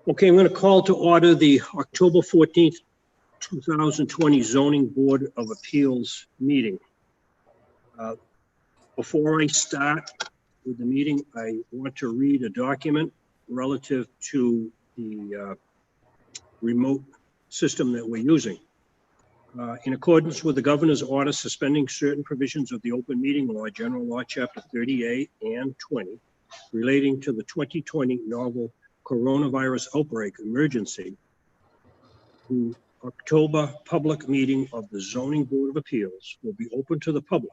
Okay, I'm going to call to order the October 14th, 2020 Zoning Board of Appeals meeting. Before I start with the meeting, I want to read a document relative to the remote system that we're using. In accordance with the governor's order suspending certain provisions of the open meeting law, General Law, Chapter 38 and 20, relating to the 2020 novel coronavirus outbreak emergency, the October public meeting of the Zoning Board of Appeals will be open to the public.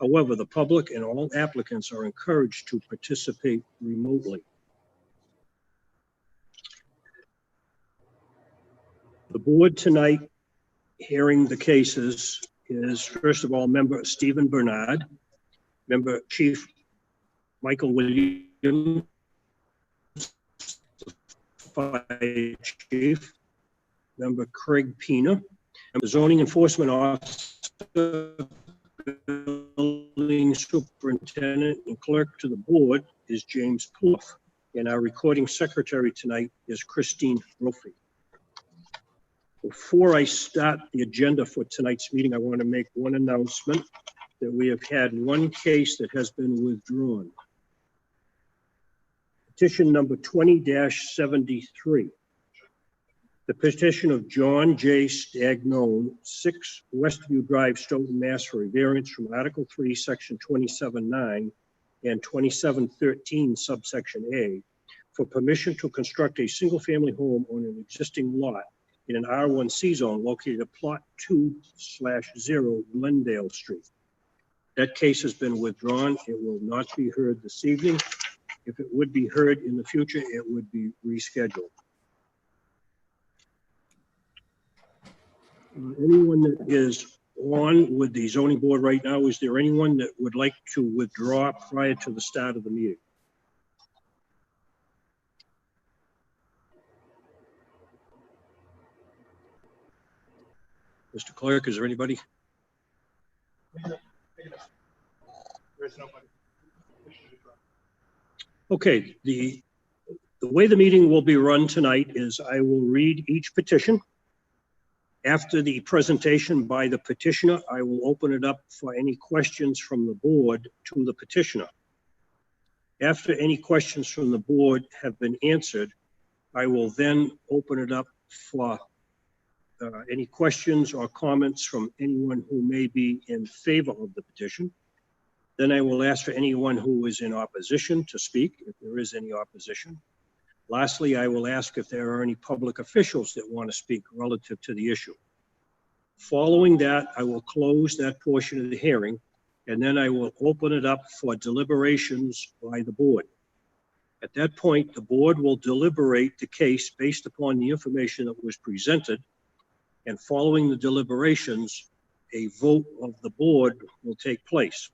However, the public and all applicants are encouraged to participate remotely. The board tonight hearing the cases is, first of all, member Stephen Bernard, member Chief Michael Williams, Fire Chief, member Craig Pina, and the Zoning Enforcement Officer, Building Superintendent, and Clerk to the board is James Plouffe, and our recording secretary tonight is Christine Brophy. Before I start the agenda for tonight's meeting, I want to make one announcement that we have had one case that has been withdrawn. Petition number 20-73. The petition of John J. Stagnone, 6 Westview Drive, Stoughton, Mass. For a variance from Article 3, Section 27.9 and 27.13, Subsection A, for permission to construct a single-family home on an existing lot in an R1C zone located at Plot 2/0 Glendale Street. That case has been withdrawn. It will not be heard this evening. If it would be heard in the future, it would be rescheduled. Anyone that is on with the zoning board right now, is there anyone that would like to withdraw prior to the start of the meeting? Mr. Clerk, is there anybody? There's nobody. Okay, the way the meeting will be run tonight is I will read each petition. After the presentation by the petitioner, I will open it up for any questions from the board to the petitioner. After any questions from the board have been answered, I will then open it up for any questions or comments from anyone who may be in favor of the petition. Then I will ask for anyone who is in opposition to speak, if there is any opposition. Lastly, I will ask if there are any public officials that want to speak relative to the issue. Following that, I will close that portion of the hearing, and then I will open it up for deliberations by the board. At that point, the board will deliberate the case based upon the information that was presented, and following the deliberations, a vote of the board will take place.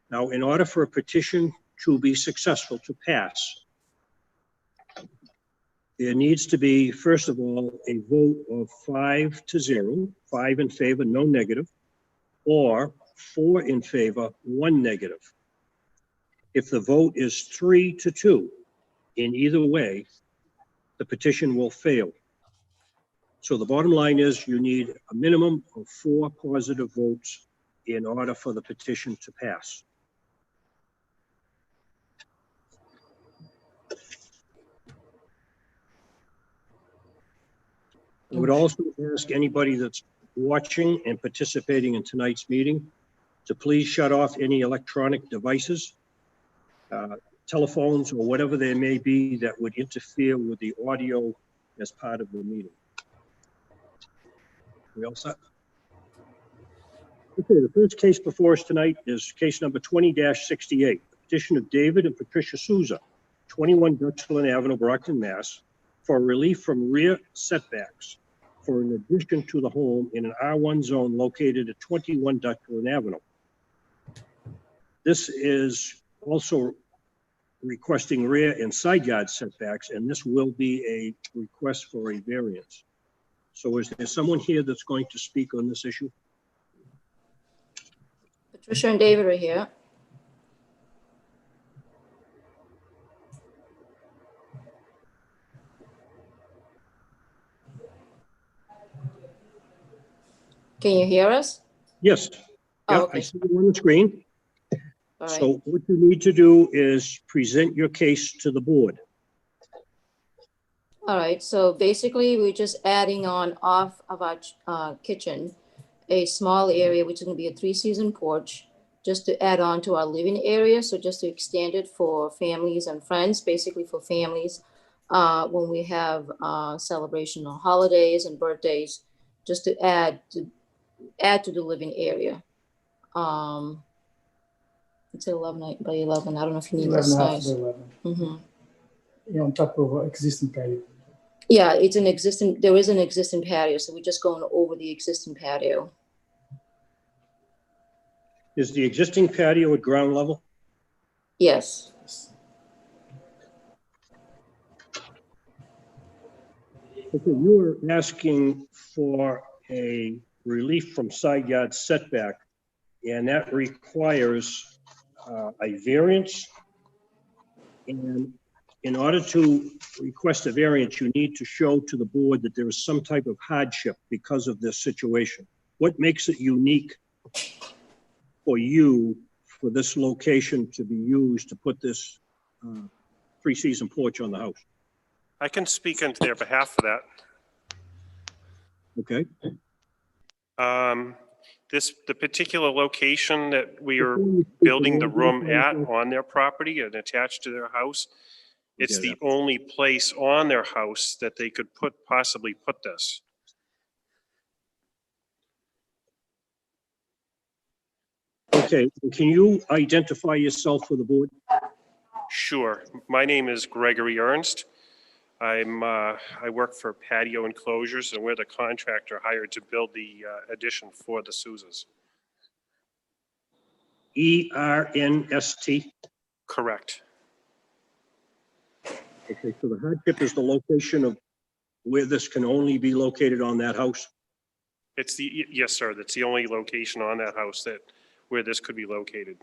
Now, in order for a petition to be successful, to pass, there needs to be, first of all, a vote of 5-0, 5 in favor, no negative, or 4 in favor, 1 negative. If the vote is 3-2, in either way, the petition will fail. So the bottom line is you need a minimum of 4 positive votes in order for the petition to pass. I would also ask anybody that's watching and participating in tonight's meeting to please shut off any electronic devices, telephones, or whatever there may be that would interfere with the audio as part of the meeting. We all set? Okay, the first case before us tonight is case number 20-68, the petition of David and Patricia Souza, 21 Dutchland Avenue, Brockton, Mass., for relief from rear setbacks for an addition to the home in an R1 zone located at 21 Dutchland Avenue. This is also requesting rear and side yard setbacks, and this will be a request for a variance. So is there someone here that's going to speak on this issue? Patricia and David are here. Can you hear us? Yes. Oh, Yeah, I okay. see you on the screen. All right. So what you need to do is present your case to the board. All right, so basically, we're just adding on off of our kitchen, a small area, which is gonna be a 3-season porch, just to add on to our living area, so just to extend it for families and friends, basically for families. When we have celebration or holidays and birthdays, just to add to the living area. It's 11 by 11, I don't know if you need the 11 and a half size. by 11. Mhm. Yeah, on top of existing patio. Yeah, there is an existing patio, so we're just going over the existing patio. Is the existing patio at ground level? Yes, Okay, you are asking for a relief from side yard setback, and that requires a variance. And in order to request a variance, you need to show to the board that there is some type of hardship because of this situation. What makes it unique for you, for this location to be used to put this 3-season porch on the house? I can speak on their behalf for that. Okay. The particular location that we are building the room at on their property and attached to their house, it's the only place on their house that they could possibly put this. Okay, can you identify yourself for the board? Sure. My name is Gregory Ernst. I work for Patio Enclosures, and we're the contractor hired to build the addition for the Souzas. ERNST? Correct. Okay, so the hardship is the location of where this can only be located on that house? Yes, sir. That's the only location on that house where this could be located.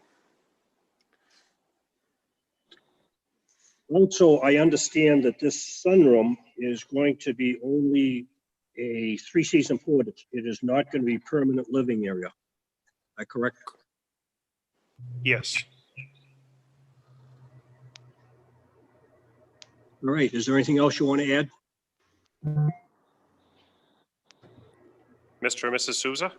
Also, I understand that this sunroom is going to be only a 3-season porch. It is not going to be permanent living area. Am I correct? Yes. All right, is there anything else you want to add? Mr. and Mrs. Souza?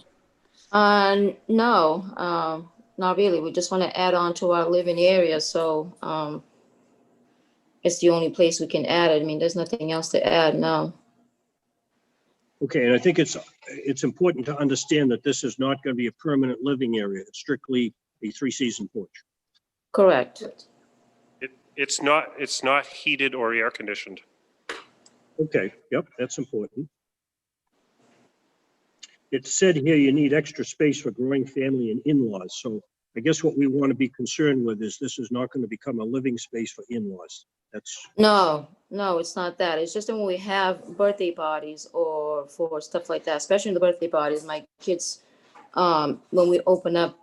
no, not really. We just want to add on to our living area, so it's the only place we can add it. I mean, there's nothing else to add, no. Okay, and I think it's important to understand that this is not going to be a permanent living area. It's strictly a 3-season porch. Correct. It's not heated or air conditioned. Okay, yep, that's important. It said here you need extra space for growing family and in-laws. So I guess what we want to be concerned with is this is not going to become a living space for in-laws. That's No, it's not that. It's just that when we have birthday parties or for stuff like that, especially in the birthday parties, my kids, when we open up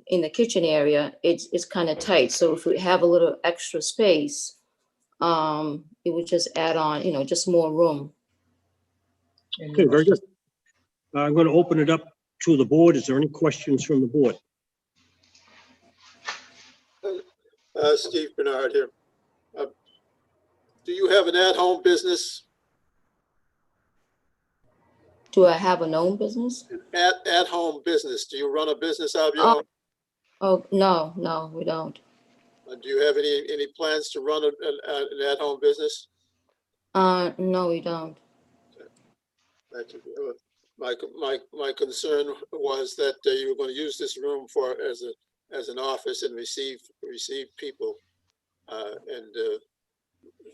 in the kitchen area, it's kind of tight. So if we have a little extra space, it would just add on, just more room. okay, very good. I'm going to open it up to the board. Is there any questions from the board? Steve Bernard here. Do you have an at-home business? Do I have a known business? At-home business. Do you run a business out of your home? Oh, no, we don't. Do you have any plans to run an at-home business? No, we don't. My concern was that you were going to use this room as an office and receive people, and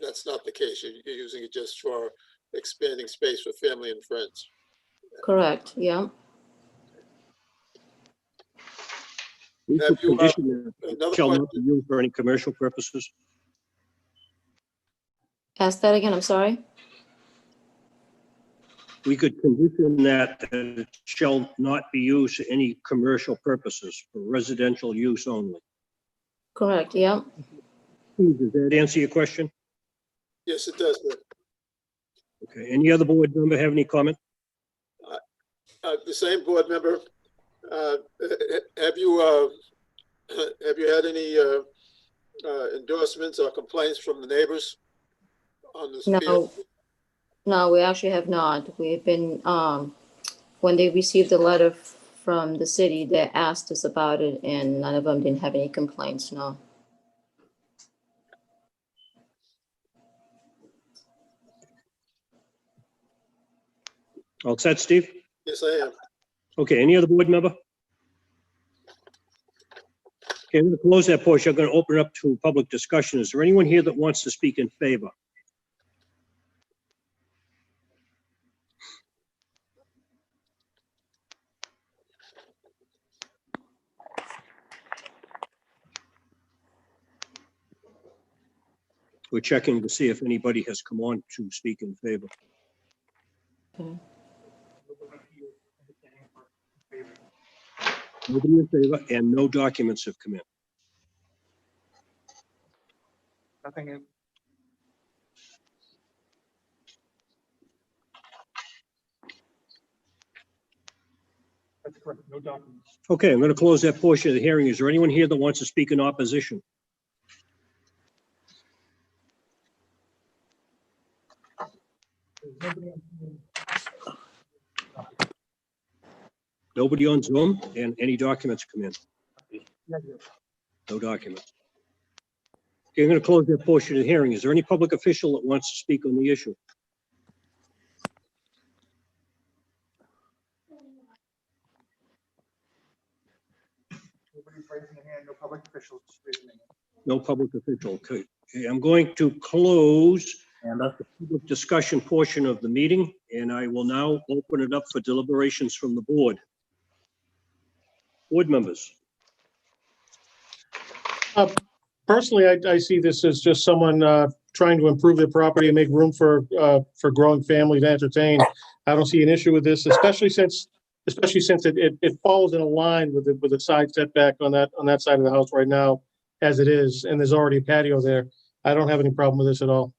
that's not the case. You're using it just for expanding space for family and friends. Correct, yeah. We Have could you, condition that another shall not question? be used for any commercial purposes. Ask that again, I'm sorry. We could condition that it shall not be used for any commercial purposes, for residential use only. Correct, yeah. Does that answer your question? Yes, it does. Okay, any other board member have any comment? The same board member, have you had any endorsements or complaints from the neighbors on this field? No, we actually have not. We've been, when they received the letter from the city, they asked us about it and none of them didn't have any complaints, no. All set, Steve? Yes, I am. Okay, any other board member? Okay, I'm going to close that portion. I'm going to open it up to public discussion. Is there anyone here that wants to speak in favor? We're checking to see if anybody has come on to speak in favor. Okay. Nobody in favor, and no documents have come in. Nothing. That's correct. No documents. Okay, I'm going to close that portion of the hearing. Is there anyone here that wants to speak in opposition? Nobody on Zoom, and any documents come in? No documents. Okay, I'm going to close that portion of the hearing. Is there any public official that wants to speak on the issue? Nobody's raising their hand. No public officials raising their hand. No public official. Okay, I'm going to close the public discussion portion of the meeting, and I will now open it up for deliberations from the board. Board members. Personally, I see this as just someone trying to improve their property and make room for growing family to entertain. I don't see an issue with this, especially since it falls in a line with the side setback on that side of the house right now, as it is, and there's already a patio there. I don't have any problem with this at all.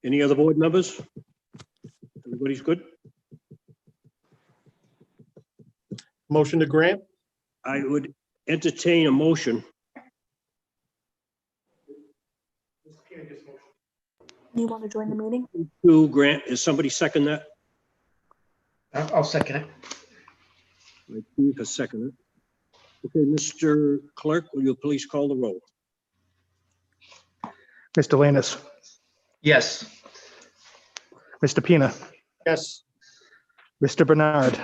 Any other board members? Everybody's good? Motion to grant? I would entertain a motion. You want to join the meeting? To grant, is somebody second that? I'll second it. I think a second. Okay, Mr. Clerk, will you please call the roll? Mr. Lanus, Yes. Mr. Pina, Yes. Mr. Bernard,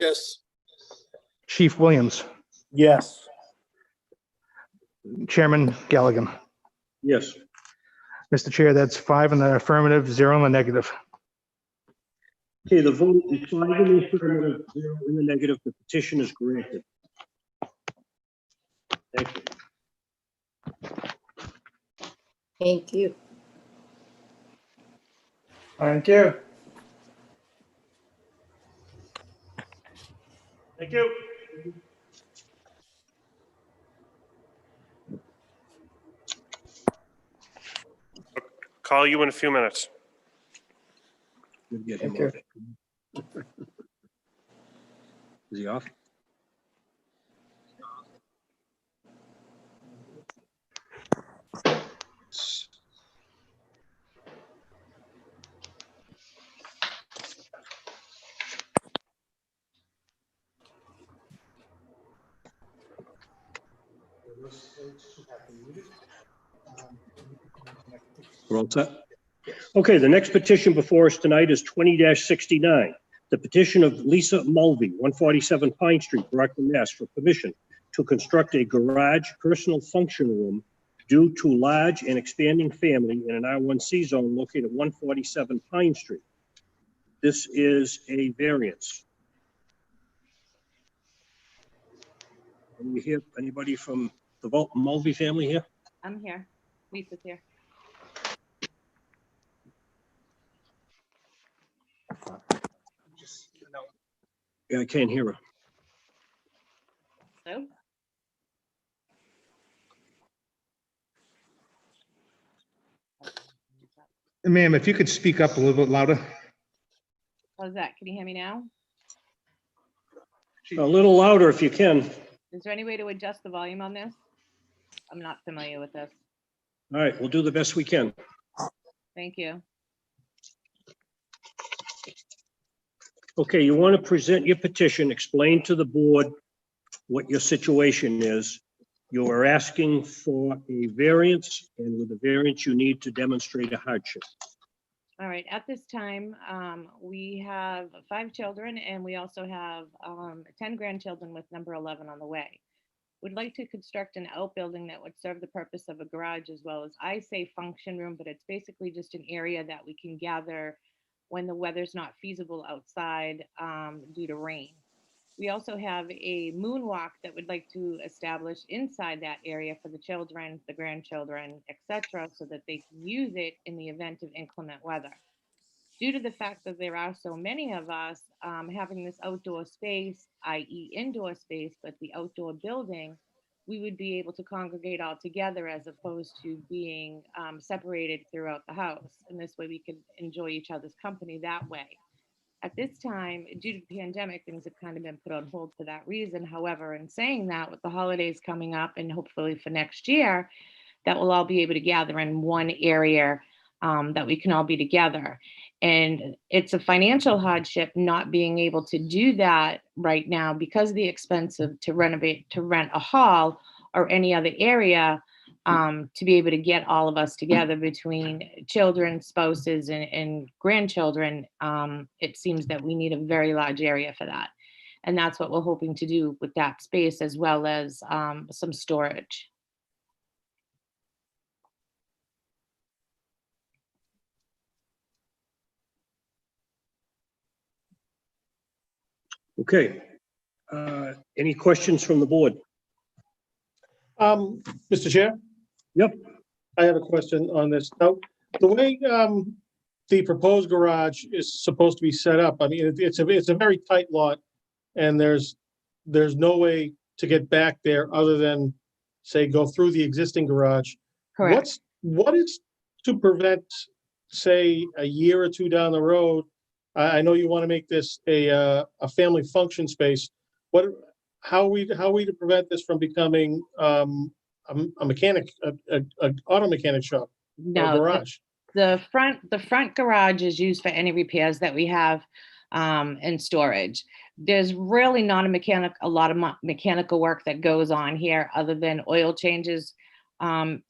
Yes, Chief Williams, Yes. Chairman Galligan. Yes. Mr. Chair, that's 5 in the affirmative, 0 in the negative. Okay, the vote is 5 in the affirmative, 0 in the negative. The petition is granted. Thank you. Thank you. Thank you. Thank you. Call you in a few minutes. We'll get him Thank off. Is he off? We're all set? Okay, the next petition before us tonight is 20-69. The petition of Lisa Mulvey, 147 Pine Street, Brockton, Mass, for permission to construct a garage personal function room due to large and expanding family in an R1C zone located at 147 Pine Street. This is a variance. Can we hear anybody from the Mulvey family here? I'm here. Lisa's here. Yeah, I can't hear her. So, Ma'am, if you could speak up a little bit louder. How's that? Can you hear me now? A little louder if you can. Is there any way to adjust the volume on this? I'm not familiar with this. All right, we'll do the best we can. Thank you. Okay, you want to present your petition, explain to the board what your situation is. You are asking for a variance, and with a variance, you need to demonstrate a hardship. All right, at this time, we have 5 children and we also have 10 grandchildren with number 11 on the way. Would like to construct an outbuilding that would serve the purpose of a garage as well as, I say, function room, but it's basically just an area that we can gather when the weather's not feasible outside due to rain. We also have a moonwalk that would like to establish inside that area for the children, the grandchildren, etc., so that they can use it in the event of inclement weather. Due to the fact that there are so many of us, having this outdoor space, i.e. indoor space, but the outdoor building, we would be able to congregate all together as opposed to being separated throughout the house. And this way we could enjoy each other's company that way. At this time, due to the pandemic, things have kind of been put on hold for that reason. However, in saying that, with the holidays coming up and hopefully for next year, that we'll all be able to gather in one area that we can all be together. And it's a financial hardship not being able to do that right now because of the expense of to rent a hall or any other area to be able to get all of us together between children, spouses, and grandchildren. It seems that we need a very large area for that. And that's what we're hoping to do with that space, as well as some storage. Okay. Any questions from the board? Mr. Chair? Yep. I have a question on this. Now, the way the proposed garage is supposed to be set up, I mean, it's a very tight lot, and there's no way to get back there other than, say, go through the existing garage. Correct. What is to prevent, say, a year or two down the road? I know you want to make this a family function space. How are we to prevent this from becoming a mechanic, an auto mechanic shop? No, Garage? the front garage is used for any repairs that we have and storage. There's really not a lot of mechanical work that goes on here other than oil changes.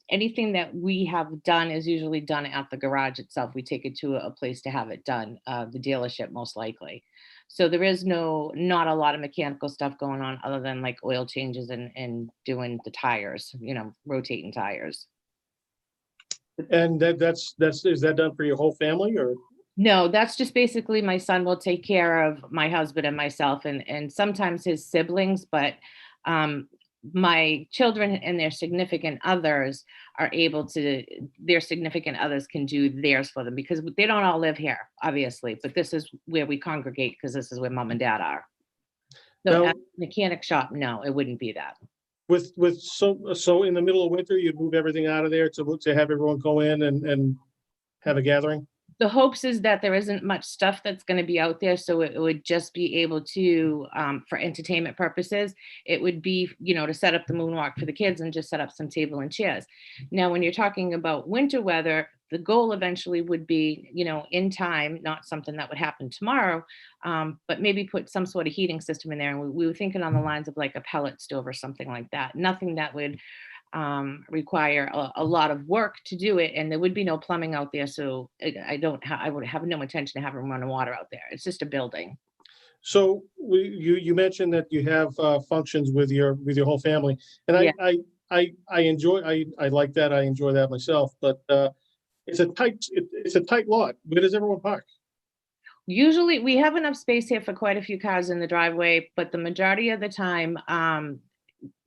Anything that we have done is usually done at the garage itself. We take it to a place to have it done, the dealership most likely. So there is not a lot of mechanical stuff going on other than like oil changes and doing the tires, rotating tires. And is that done for your whole family, or? No, that's just basically my son will take care of my husband and myself and sometimes his siblings, but my children and their significant others their significant others can do theirs for them because they don't all live here, obviously, but this is where we congregate because this is where mom and dad are. So Now, at the mechanic shop, no, it wouldn't be that. So in the middle of winter, you'd move everything out of there to have everyone go in and have a gathering? The hopes is that there isn't much stuff that's going to be out there. So it would just be able to, for entertainment purposes, it would be, to set up the moonwalk for the kids and just set up some table and chairs. Now, when you're talking about winter weather, the goal eventually would be, in time, not something that would happen tomorrow, but maybe put some sort of heating system in there. And we were thinking on the lines of like a pellet stove or something like that. Nothing that would require a lot of work to do it, and there would be no plumbing out there, so I would have no intention of having running water out there. It's just a building. So you mentioned that you have functions with your whole family, and Yeah. I like that. I enjoy that myself, but it's a tight lot. Where does everyone park? Usually we have enough space here for quite a few cars in the driveway, but the majority of the time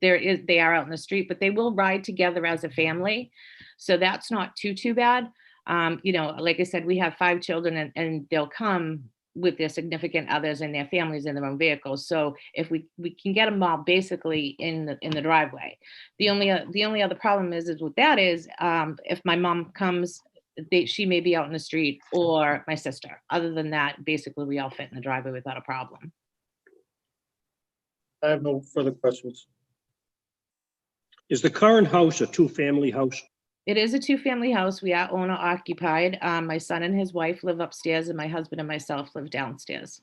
they are out in the street, but they will ride together as a family. So that's not too bad. Like I said, we have 5 children and they'll come with their significant others and their families in their own vehicles. So if we can get them all basically in the driveway. The only other problem is with that is if my mom comes she may be out in the street, or my sister. Other than that, basically, we all fit in the driveway without a problem. I have no further questions. Is the current house a two-family house? It is a two-family house. We are owner occupied. My son and his wife live upstairs, and my husband and myself live downstairs.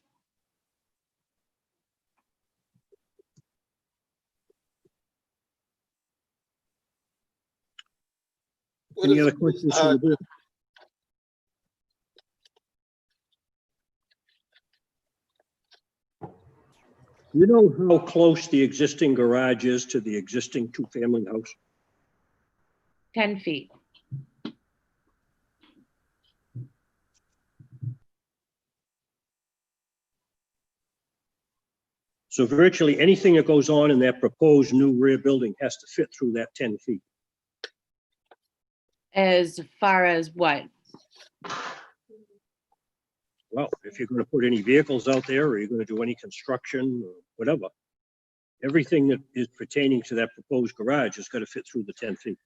What Any is- other questions from the board? Do you know how close the existing garage is to the existing two-family house? 10 feet. So virtually anything that goes on in that proposed new rear building has to fit through that 10 feet. As far as what? Well, if you're going to put any vehicles out there, or you're going to do any construction or whatever, everything that is pertaining to that proposed garage has got to fit through the 10 feet.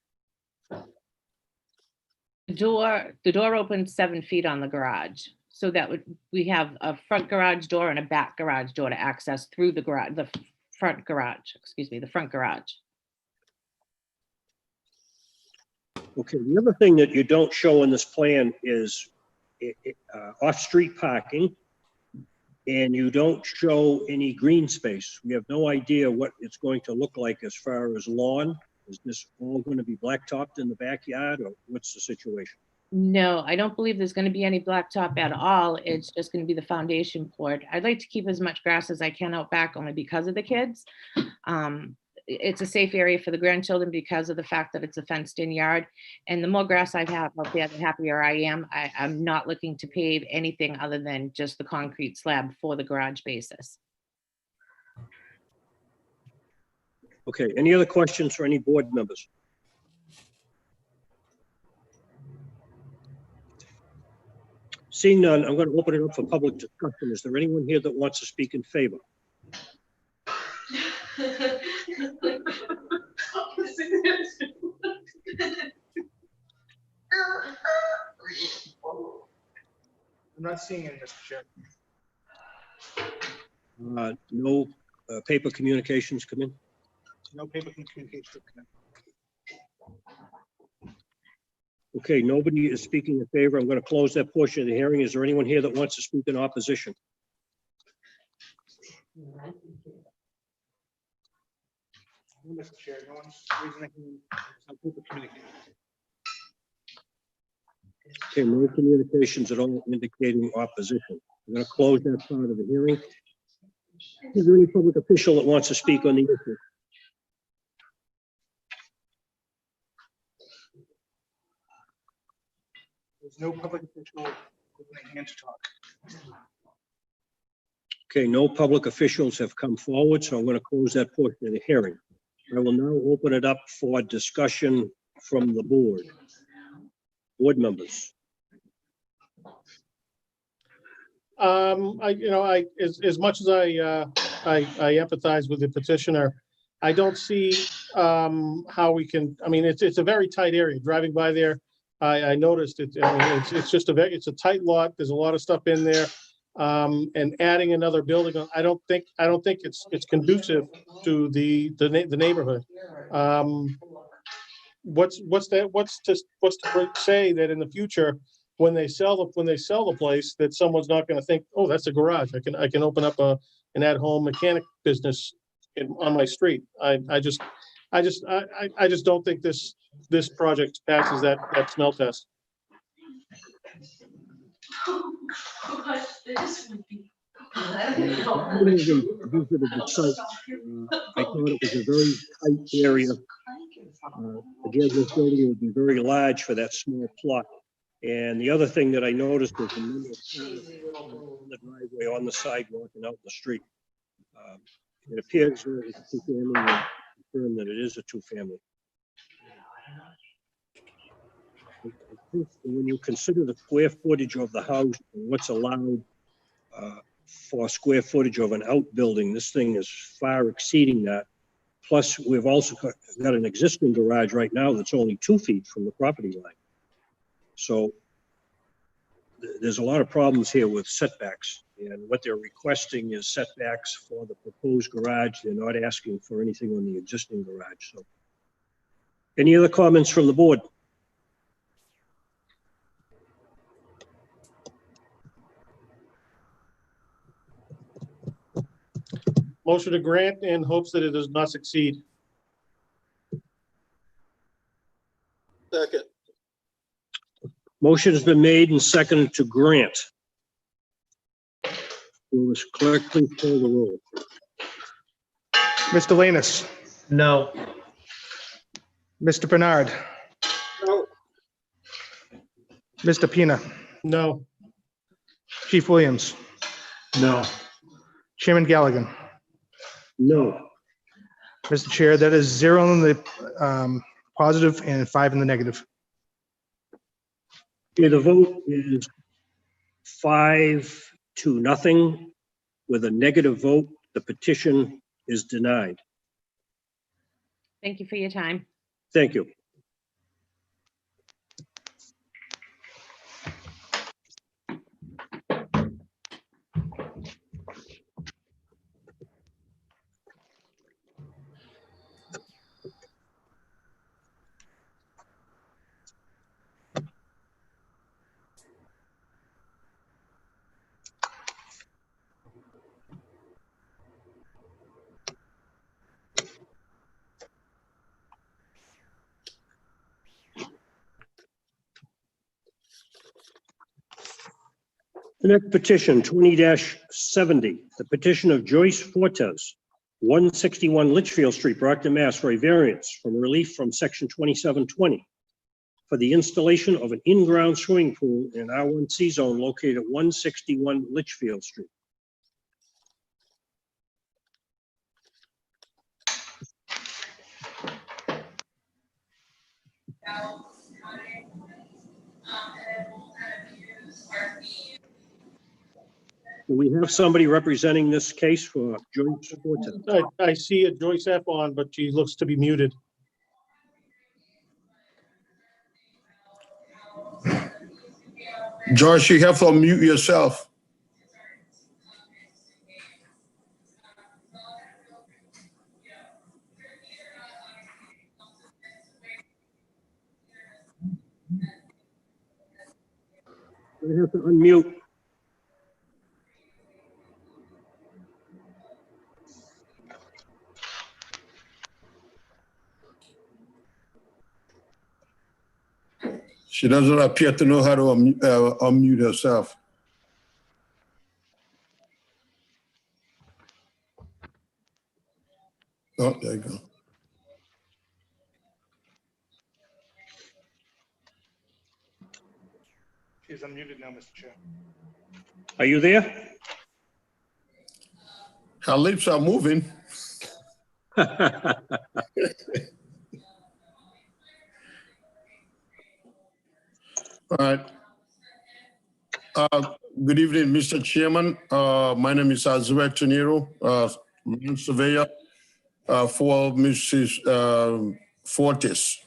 The door opens 7 feet on the garage. So that we have a front garage door and a back garage door to access through the garage, the front garage. Okay, the other thing that you don't show in this plan is off-street parking, and you don't show any green space. We have no idea what it's going to look like as far as lawn. Is this all going to be blacktopped in the backyard, or what's the situation? No, I don't believe there's going to be any blacktop at all. It's just going to be the foundation poured. I'd like to keep as much grass as I can out back, only because of the kids. It's a safe area for the grandchildren because of the fact that it's a fenced-in yard. And the more grass I have out there, the happier I am. I'm not looking to pave anything other than just the concrete slab for the garage basis. Okay, any other questions for any board members? Seeing none, I'm going to open it up for public discussion. Is there anyone here that wants to speak in favor? I'm not seeing any, Mr. Chair. No paper communications come in? No paper communication. Okay, nobody is speaking in favor. I'm going to close that portion of the hearing. Is there anyone here that wants to speak in opposition? No, Mr. Chair, no one's raising their hand. There's no paper communication. Okay, no communications at all indicating opposition. I'm going to close that part of the hearing. Is there any public official that wants to speak on the issue? There's no public official with a hand to talk. Okay, no public officials have come forward, so I'm going to close that portion of the hearing. I will now open it up for discussion from the board. Board members. As much as I empathize with the petitioner, I don't see how we can, I mean, it's a very tight area. Driving by there, I noticed it. I mean, it's just it's a tight lot. There's a lot of stuff in there. And adding another building, I don't think it's conducive to the neighborhood. What's to say that in the future, when they sell the place, that someone's not going to think, oh, that's a garage. I can open up an at-home mechanic business on my street. I just don't think this project passes that smell test. I thought it was a very tight area. Again, this building would be very large for that small plot. And the other thing that I noticed was the number of cars on the driveway, on the sidewalk, and out in the street. It appears that it's a two-family, confirm that it is a two-family. I think when you consider the square footage of the house and what's allowed for square footage of an outbuilding, this thing is far exceeding that. Plus, we've also got an existing garage right now that's only 2 feet from the property line. So there's a lot of problems here with setbacks. And what they're requesting is setbacks for the proposed garage. They're not asking for anything on the existing garage, so. Any other comments from the board? Motion to grant in hopes that it does not succeed. Second, Motion has been made and seconded to grant. Will this clerk please call the roll? Mr. Lanus, No. Mr. Bernard, no, Mr. Pina, No. Chief Williams, No. Chairman Galligan. No. Mr. Chair, that is 0 in the positive and 5 in the negative. Okay, the vote is 5-0 with a negative vote. The petition is denied. Thank you for your time. Thank you. The next petition, 20-70, the petition of Joyce Fortes, 161 Litchfield Street, Brockton, Mass, for a variance from relief from section 2720 for the installation of an in-ground swimming pool in R1C zone located at 161 Litchfield Street. Do we have somebody representing this case for Joyce Fortes? I see a Joyce F on, but she looks to be muted. Joyce, you have to unmute yourself. We have to unmute. She doesn't appear to know how to unmute herself. Oh, there you go. She's unmuted now, Mr. Chair. Are you there? Her lips are moving. All right. Good evening, Mr. Chairman. My name is Azure Tonero, land surveyor for Mrs. Fortes.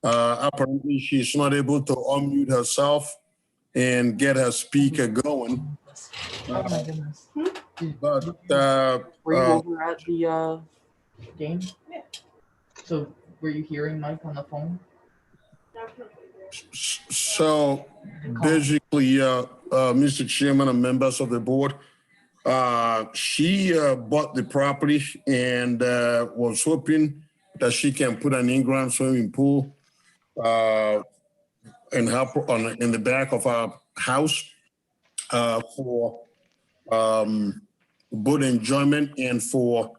Apparently, she's not able to unmute herself and get her speaker going. Oh my goodness. But Were you over at the game? Yeah. So were you hearing Mike on the phone? so basically, Mr. Chairman and members of the board, she bought the property and was hoping that she can put an in-ground swimming pool in the back of our house for both enjoyment and for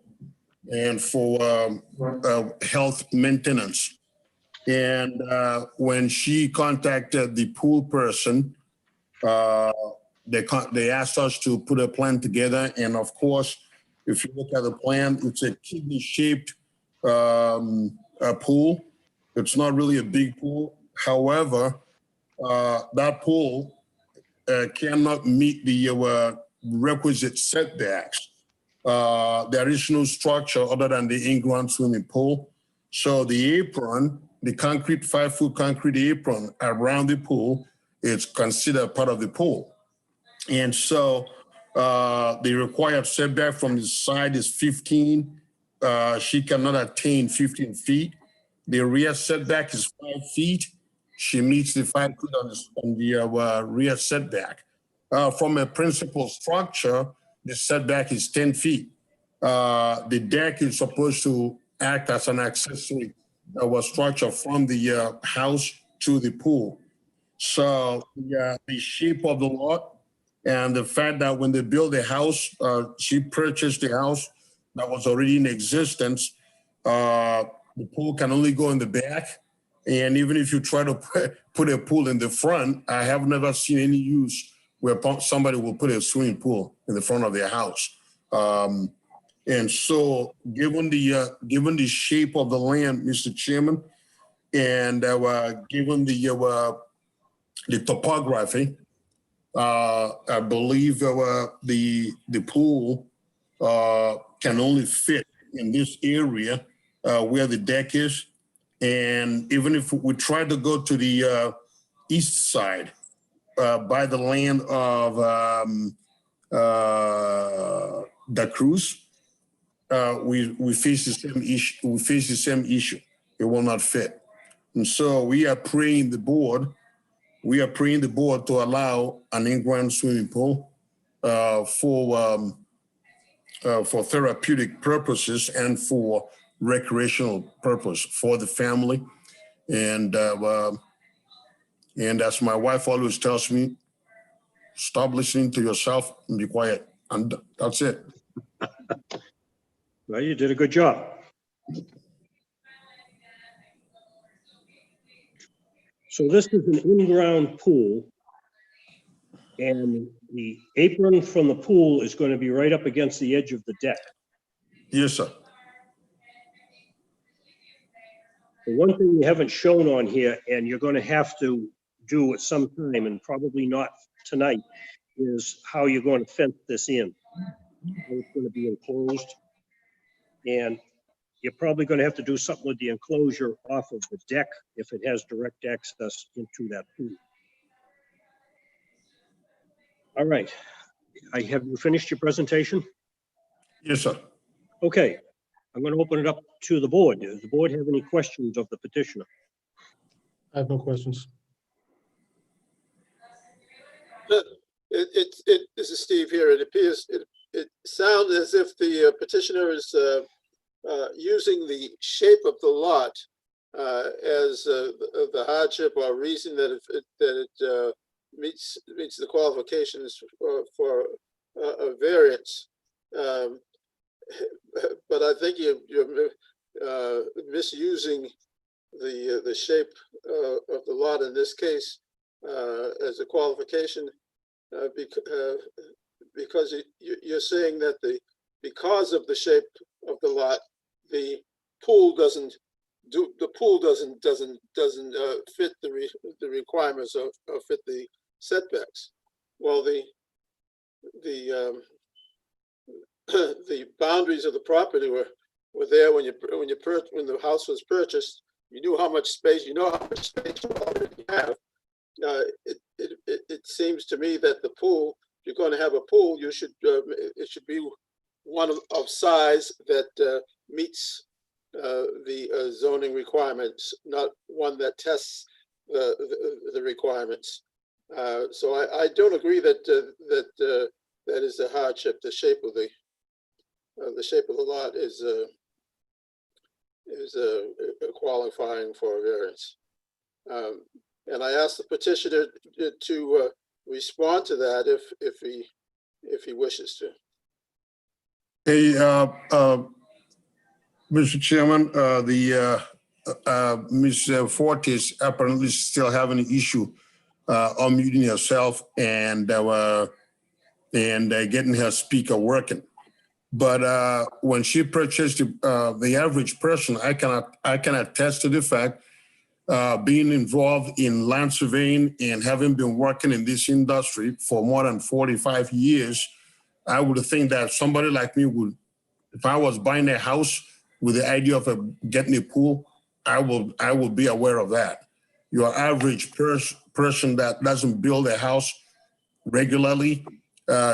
health maintenance. And when she contacted the pool person, they asked us to put a plan together. And of course, if you look at the plan, it's a kidney-shaped pool. It's not really a big pool. However, that pool cannot meet the requisite setbacks. There is no structure other than the in-ground swimming pool. So the apron, the concrete 5-foot concrete apron around the pool it's considered part of the pool. And so the required setback from the side is 15. She cannot attain 15 feet. The rear setback is 5 feet. She meets the 5 feet on the rear setback. From a principal structure, the setback is 10 feet. The deck is supposed to act as an accessory structure from the house to the pool. So the shape of the lot and the fact that when they built the house, she purchased the house that was already in existence. The pool can only go in the back. And even if you try to put a pool in the front, I have never seen any use where somebody will put a swimming pool in the front of their house. And so given the shape of the land, Mr. Chairman, and given the topography, I believe the pool can only fit in this area where the deck is. And even if we try to go to the east side by the land of the Cruz, we face the same issue. We face the same issue. It will not fit. And so we are praying the board to allow an in-ground swimming pool for therapeutic purposes and for recreational purpose for the family. And as my wife always tells me, stop listening to yourself and be quiet. And that's it. Well, you did a good job. So this is an in-ground pool, and the apron from the pool is going to be right up against the edge of the deck. Yes, sir. The one thing you haven't shown on here, and you're going to have to do at some time, and probably not tonight, is how you're going to fence this in. How it's going to be enclosed. And you're probably going to have to do something with the enclosure off of the deck if it has direct access into that pool. All right. Have you finished your presentation? Yes, sir. Okay. I'm going to open it up to the board. Does the board have any questions of the petitioner? I have no questions. This is Steve here. It sounds as if the petitioner is using the shape of the lot as the hardship or reason that it meets the qualifications for a variance. But I think you're misusing the shape of the lot in this case as a qualification because you're saying that because of the shape of the lot, the pool doesn't fit the requirements or fit the setbacks. Well, the boundaries of the property were there when the house was purchased. You knew how much space. You know how much space you already have. It seems to me that the pool, if you're going to have a pool, it should be one of size that meets the zoning requirements, not one that tests the requirements. So I don't agree that that is a hardship. The shape of the lot is qualifying for a variance. And I asked the petitioner to respond to that if he wishes to. Hey, Mr. Chairman, Ms. Fortis apparently still having an issue unmuting herself and getting her speaker working. But when she purchased the average person, I can attest to the fact, being involved in land surveying and having been working in this industry for more than 45 years, I would think that somebody like me would, if I was buying a house with the idea of getting a pool, I will be aware of that. Your average person that doesn't build a house regularly,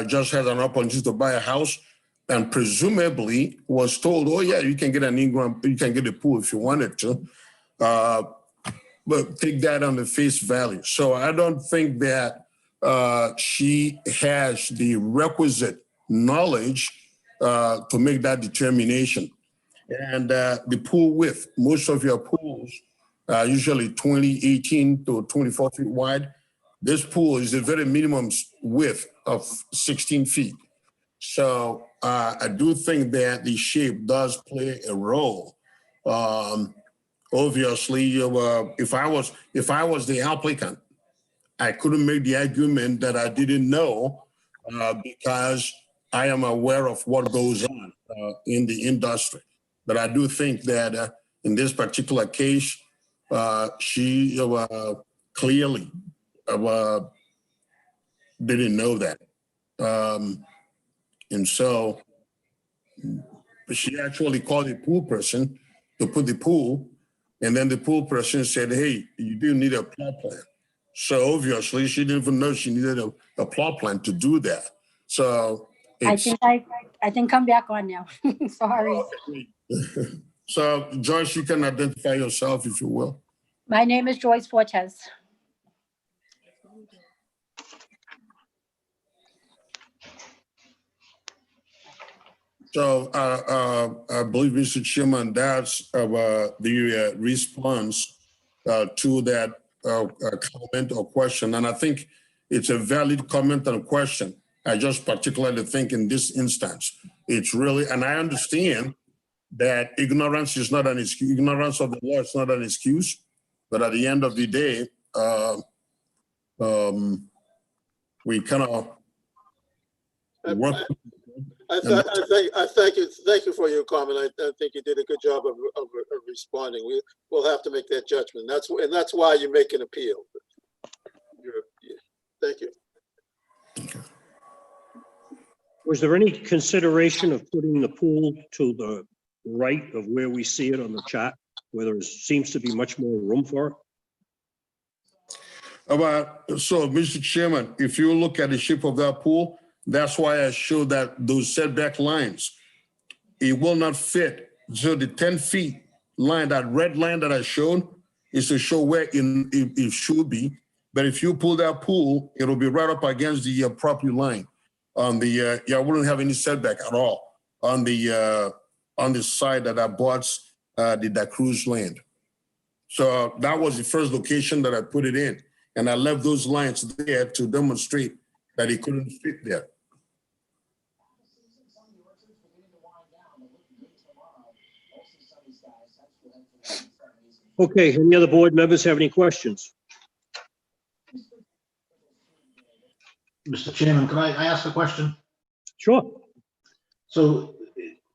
just has an opportunity to buy a house, and presumably was told, oh yeah, you can get an in-ground, you can get a pool if you wanted to, but take that on the face value. So I don't think that she has the requisite knowledge to make that determination. And the pool width, most of your pools are usually 18 to 24 feet wide. This pool is a very minimum width of 16 feet. So I do think that the shape does play a role. Obviously, if I was the applicant, I couldn't make the argument that I didn't know because I am aware of what goes on in the industry. But I do think that in this particular case, she clearly didn't know that. And so she actually called the pool person to put the pool, and then the pool person said, hey, you do need a plot plan. So obviously she didn't even know she needed a plot plan to do that. So I think I'm back on now. Sorry. So Joyce, you can identify yourself if you will. My name is Joyce Fortes. So I believe, Mr. Chairman, that's the response to that comment or question. And I think it's a valid comment and question. I just particularly think in this instance, it's really, and I understand that ignorance is not an excuse, ignorance of the law is not an excuse, but at the end of the day, we kind of work. I thank you for your comment. I think you did a good job of responding. We'll have to make that judgment. That's why you make an appeal. Thank you. Was there any consideration of putting the pool to the right of where we see it on the chart, where there seems to be much more room for it? So, Mr. Chairman, if you look at the shape of that pool, that's why I showed that those setback lines, it will not fit. So the 10 feet line, that red line that I showed, is to show where it should be. But if you pull that pool, it'll be right up against the property line. On the I wouldn't have any setback at all on the side that abuts the Da Cruz land. So that was the first location that I put it in, and I left those lines there to demonstrate that it couldn't fit there. Okay, any other board members have any questions? Mr. Chairman, can I ask a question? Sure. So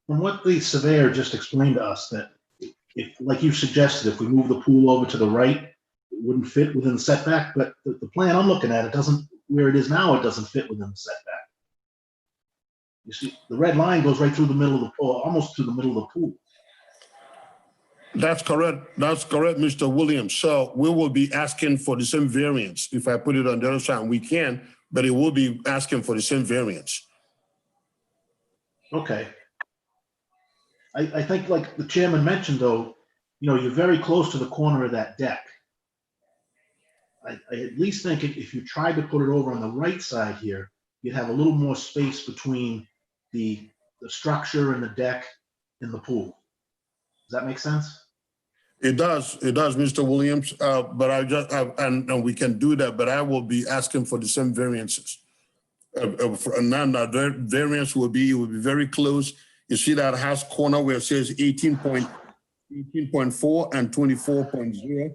from what the surveyor just explained to us, that if, like you suggested, if we move the pool over to the right, it wouldn't fit within the setback, but the plan I'm looking at, it doesn't, where it is now, it doesn't fit within the setback. You see, the red line goes right through the middle of the pool, almost to the middle of the pool. That's correct. That's correct, Mr. Williams. So we will be asking for the same variance. If I put it on the other side, we can, but it will be asking for the same variance. Okay. I think, like the chairman mentioned, though, you know, you're very close to the corner of that deck. I at least think if you tried to put it over on the right side here, you'd have a little more space between the structure and the deck and the pool. Does that make sense? It does, Mr. Williams, but I just, and we can do that, but I will be asking for the same variances. The variance will be very close. You see that house corner where it says 18.4 and 24.0.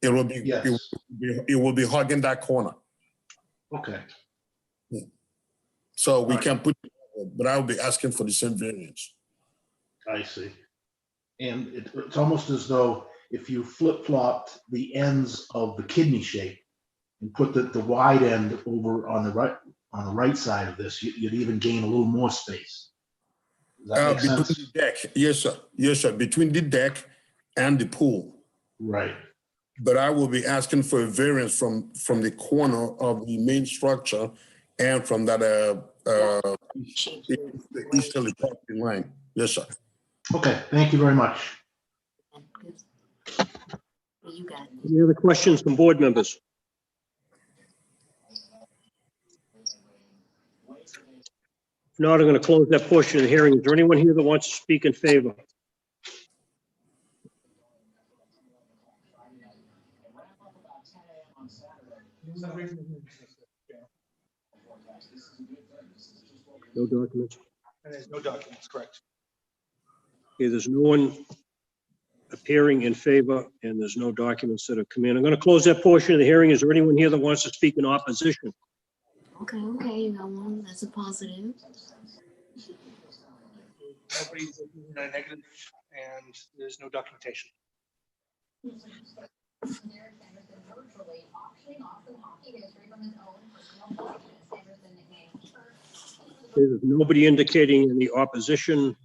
It will be, yes. It will be hugging that corner. Okay. Yeah. So we can put, but I will be asking for the same variance. I see. And it's almost as though if you flip-flopped the ends of the kidney shape and put the wide end over on the right side of this, you'd even gain a little more space. Does that make sense? Between the deck, yes, sir. Yes, sir. Between the deck and the pool. Right. but I will be asking for a variance from the corner of the main structure and from that, the easterly property line. Yes, sir. Okay, thank you very much. Any other questions from board members? If not, I'm going to close that portion of the hearing. Is there anyone here that wants to speak in favor? No documents. And there's no documents, correct? Okay, there's no one appearing in favor, and there's no documents that have come in. I'm going to close that portion of the hearing. Is there anyone here that wants to speak in opposition? Okay, you got one. That's a positive. Nobody's in a negative, and there's no documentation. Okay, there's nobody indicating any opposition.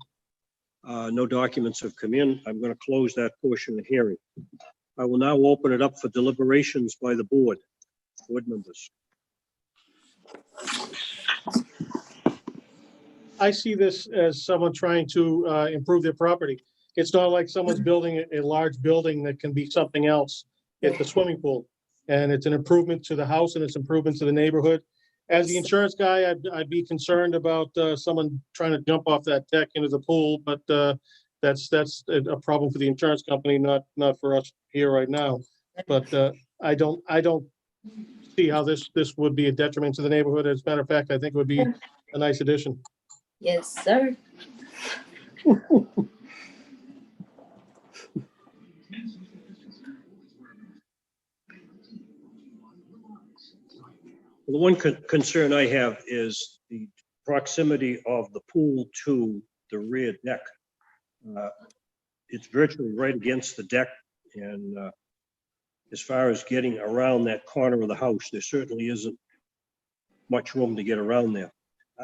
No documents have come in. I'm going to close that portion of the hearing. I will now open it up for deliberations by the board members. I see this as someone trying to improve their property. It's not like someone's building a large building that can be something else. It's a swimming pool, and it's an improvement to the house, and it's improvement to the neighborhood. As the insurance guy, I'd be concerned about someone trying to jump off that deck into the pool, but that's a problem for the insurance company, not for us here right now. But I don't see how this would be a detriment to the neighborhood. As a matter of fact, I think it would be a nice addition. Yes, sir. The one concern I have is the proximity of the pool to the rear deck. It's virtually right against the deck, and as far as getting around that corner of the house, there certainly isn't much room to get around there.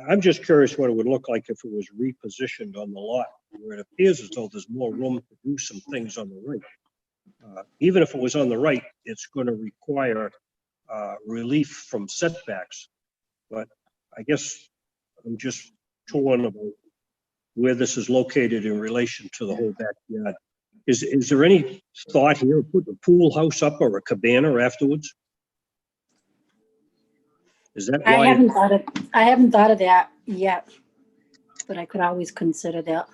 I'm just curious what it would look like if it was repositioned on the lot, where it appears as though there's more room to do some things on the right. Even if it was on the right, it's going to require relief from setbacks. But I guess I'm just torn about where this is located in relation to the whole backyard. Is there any thought here of putting a pool house up or a cabana afterwards? Is that I why? haven't thought of that yet, but I could always consider that.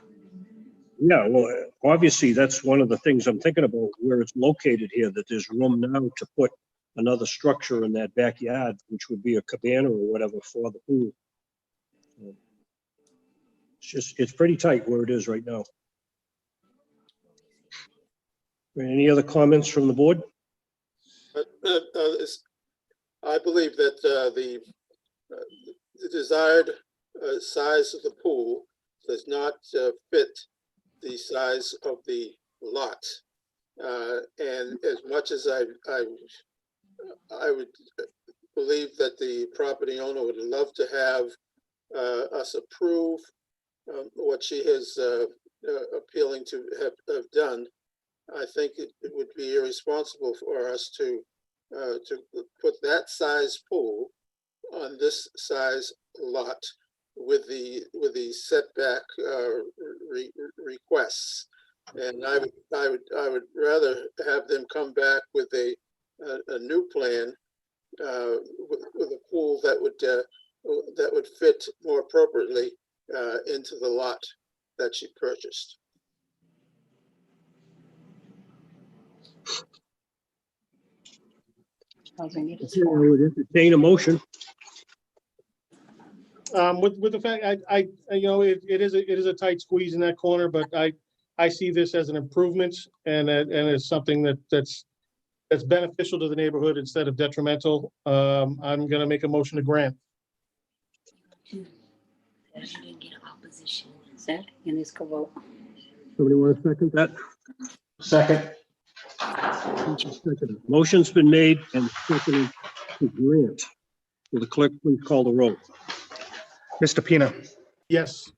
Yeah, well, obviously that's one of the things I'm thinking about, where it's located here, that there's room now to put another structure in that backyard, which would be a cabana or whatever for the pool. It's pretty tight where it is right now. Any other comments from the board? I believe that the desired size of the pool does not fit the size of the lot. And as much as I would believe that the property owner would love to have us approve what she has appealing to have done, I think it would be irresponsible for us to put that size pool on this size lot with the setback requests. And I would rather have them come back with a new plan with a pool that would fit more appropriately into the lot that she purchased. I would entertain a motion. With the fact, it is a tight squeeze in that corner, but I see this as an improvement and as something that's beneficial to the neighborhood instead of detrimental. I'm going to make a motion to grant. Somebody want to second that? Second. Motion's been made and seconded to grant. Will the clerk please call the roll? Mr. Pina, Yes.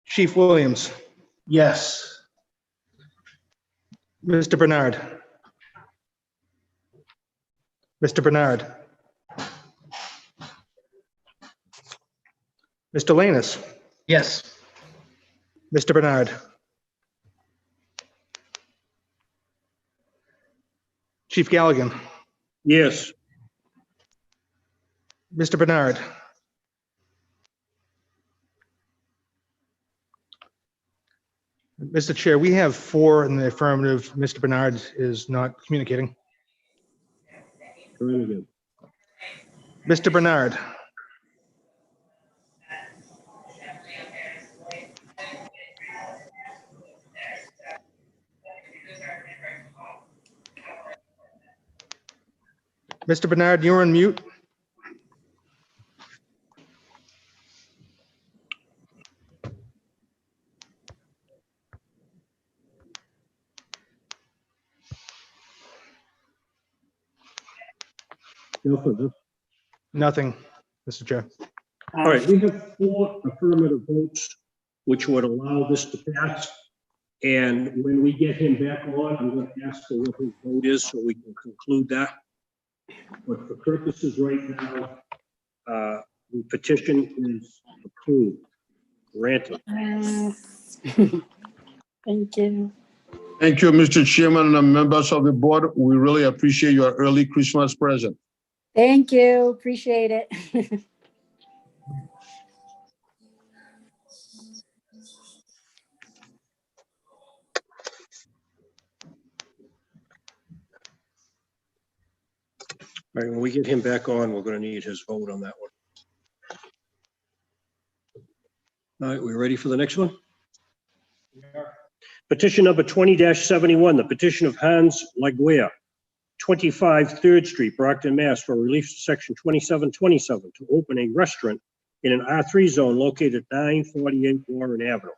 Chief Williams, Yes. Mr. Bernard, Mr. Bernard. Mr. Lanus. Yes. Mr. Bernard. Chief Galligan. Yes. Mr. Bernard. Mr. Chair, we have 4 in the affirmative. Mr. Bernard is not communicating. Try it again. Mr. Bernard. Mr. Bernard, you're on mute. No further. Nothing, Mr. Chair. All right, we have 4 affirmative votes, which would allow this to pass. And when we get him back on, I'm going to ask for what his vote is so we can conclude that. But for purposes right now, the petition is approved, granted. Thank you. Thank you, Mr. Chairman and members of the board. We really appreciate your early Christmas present. Thank you. Appreciate it. All right, when we get him back on, we're going to need his vote on that one. All right, we ready for the next one? Petition number 20-71, the petition of Hans Laguerre, 25 3rd Street, Brockton, Mass. For relief to section 2727 to open a restaurant in an R3 zone located at 948 Warren Avenue.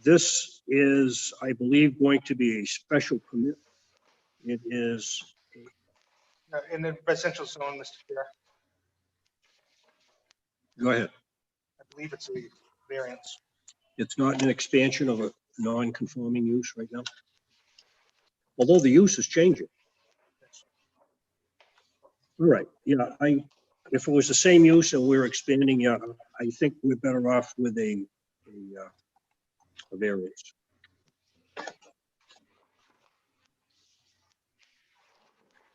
This is, I believe, going to be a special permit. It is, In the residential zone, Mr. Chair, go ahead. I believe it's a variance. It's not an expansion of a non-conforming use right now. Although the use is changing. All right, yeah, if it was the same use and we're expanding, yeah, I think we're better off with a variance.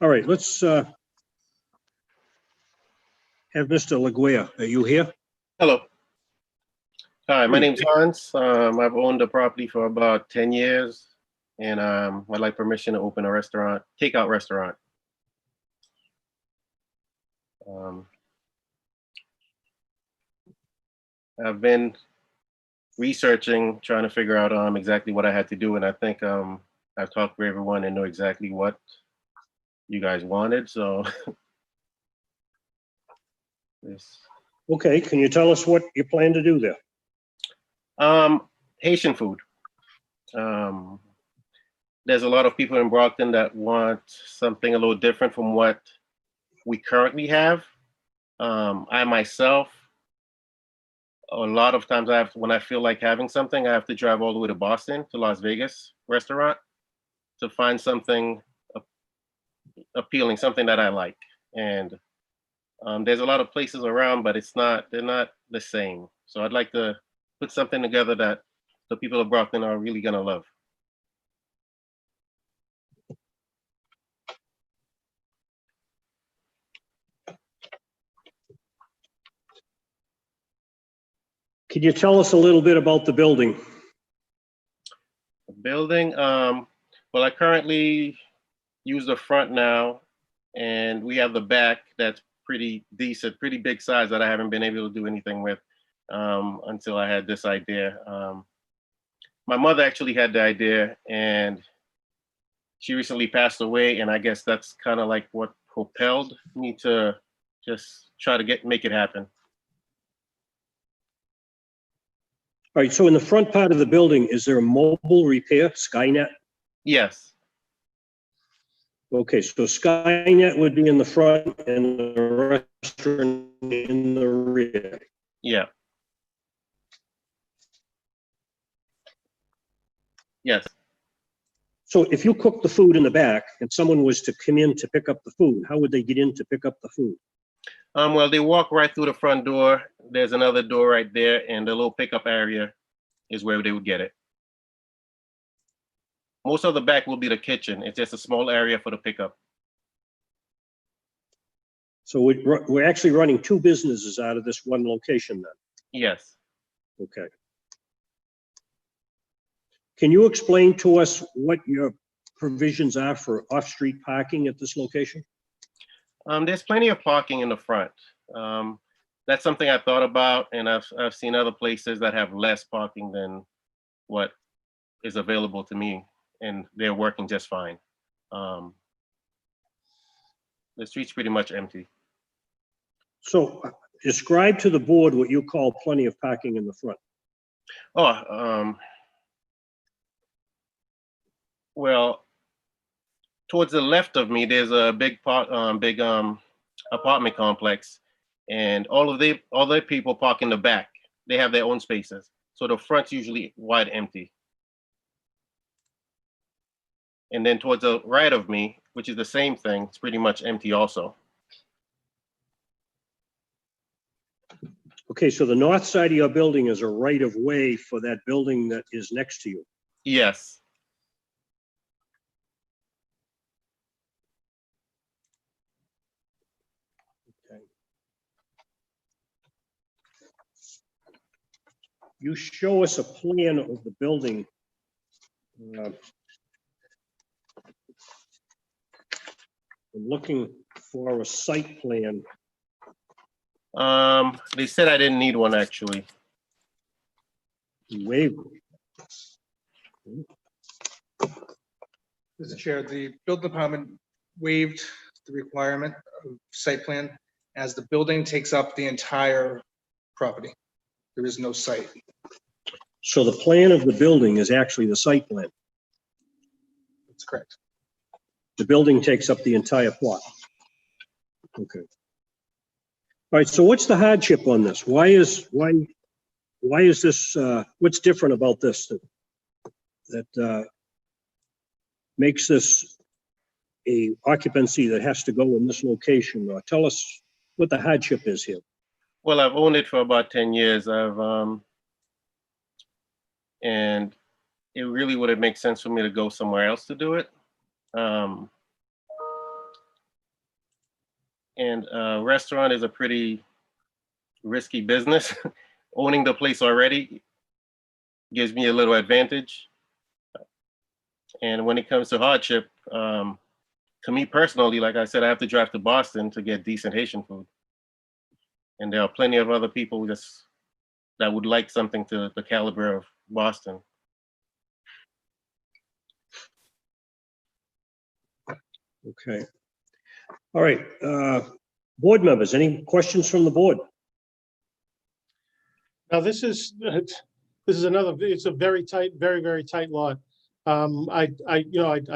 All right, let's have Mr. Laguerre. Are you here? Hello. Hi, my name's Hans. I've owned the property for about 10 years, and I'd like permission to open a restaurant, takeout restaurant. I've been researching, trying to figure out exactly what I had to do, and I think I've talked to everyone and know exactly what you guys wanted, so. Okay, can you tell us what you plan to do there? Haitian food. There's a lot of people in Brockton that want something a little different from what we currently have. I myself, a lot of times when I feel like having something, I have to drive all the way to Boston, to Las Vegas restaurant to find something appealing, something that I like. And there's a lot of places around, but they're not the same. So I'd like to put something together that the people of Brockton are really gonna love. Can you tell us a little bit about the building? The building, well, I currently use the front now, and we have the back that's pretty decent, pretty big size that I haven't been able to do anything with until I had this idea. My mother actually had the idea, and she recently passed away, and I guess that's kind of like what propelled me to just try to make it happen. All right, so in the front part of the building, is there a mobile repair, Skynet? Yes. Okay, so Skynet would be in the front and the restaurant in the rear. Yeah. Yes. So if you cook the food in the back and someone was to come in to pick up the food, how would they get in to pick up the food? Well, they walk right through the front door. There's another door right there, and the little pickup area is where they would get it. Most of the back will be the kitchen. It's just a small area for the pickup. So we're actually running two businesses out of this one location then? Yes. Okay. Can you explain to us what your provisions are for off-street parking at this location? There's plenty of parking in the front. That's something I thought about, and I've seen other places that have less parking than what is available to me, and they're working just fine. The street's pretty much empty. So describe to the board what you call plenty of parking in the front. Oh, well, towards the left of me, there's a big apartment complex, and all the people park in the back. They have their own spaces, so the front's usually wide empty. And then towards the right of me, which is the same thing, it's pretty much empty also. Okay, so the north side of your building is a right of way for that building that is next to you. Yes. Okay. You show us a plan of the building. I'm looking for a site plan. They said I didn't need one, actually. Waiver. Mr. Chair, the building department waived the requirement of site plan as the building takes up the entire property. There is no site. So the plan of the building is actually the site plan. That's correct. The building takes up the entire plot. Okay. All right, so what's the hardship on this? Why is this, what's different about this that makes this a occupancy that has to go in this location? Or tell us what the hardship is here. Well, I've owned it for about 10 years. And it really wouldn't make sense for me to go somewhere else to do it. And restaurant is a pretty risky business. Owning the place already gives me a little advantage. And when it comes to hardship, to me personally, like I said, I have to drive to Boston to get decent Haitian food. And there are plenty of other people that would like something to the caliber of Boston. Okay. All right. Board members, any questions from the board? Now, this is another, it's a very tight, very tight lot. I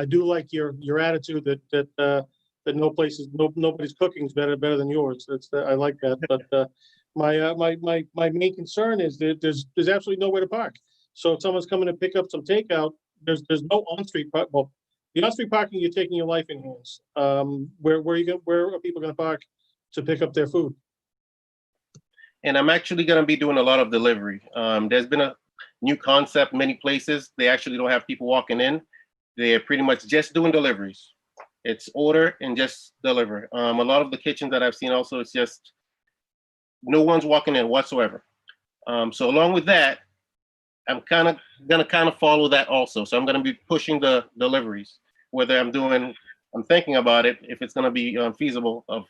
do like your attitude that nobody's cooking is better than yours. I like that. But my main concern is that there's absolutely nowhere to park. So if someone's coming to pick up some takeout, there's no on-street park. Well, the on-street parking, you're taking your life in hands. Where are people going to park to pick up their food? And I'm actually going to be doing a lot of delivery. There's been a new concept, many places, they actually don't have people walking in. They're pretty much just doing deliveries. It's order and just deliver. A lot of the kitchens that I've seen also, it's just no one's walking in whatsoever. So along with that, I'm gonna follow that also. So I'm gonna be pushing the deliveries, whether I'm thinking about it, if it's gonna be feasible of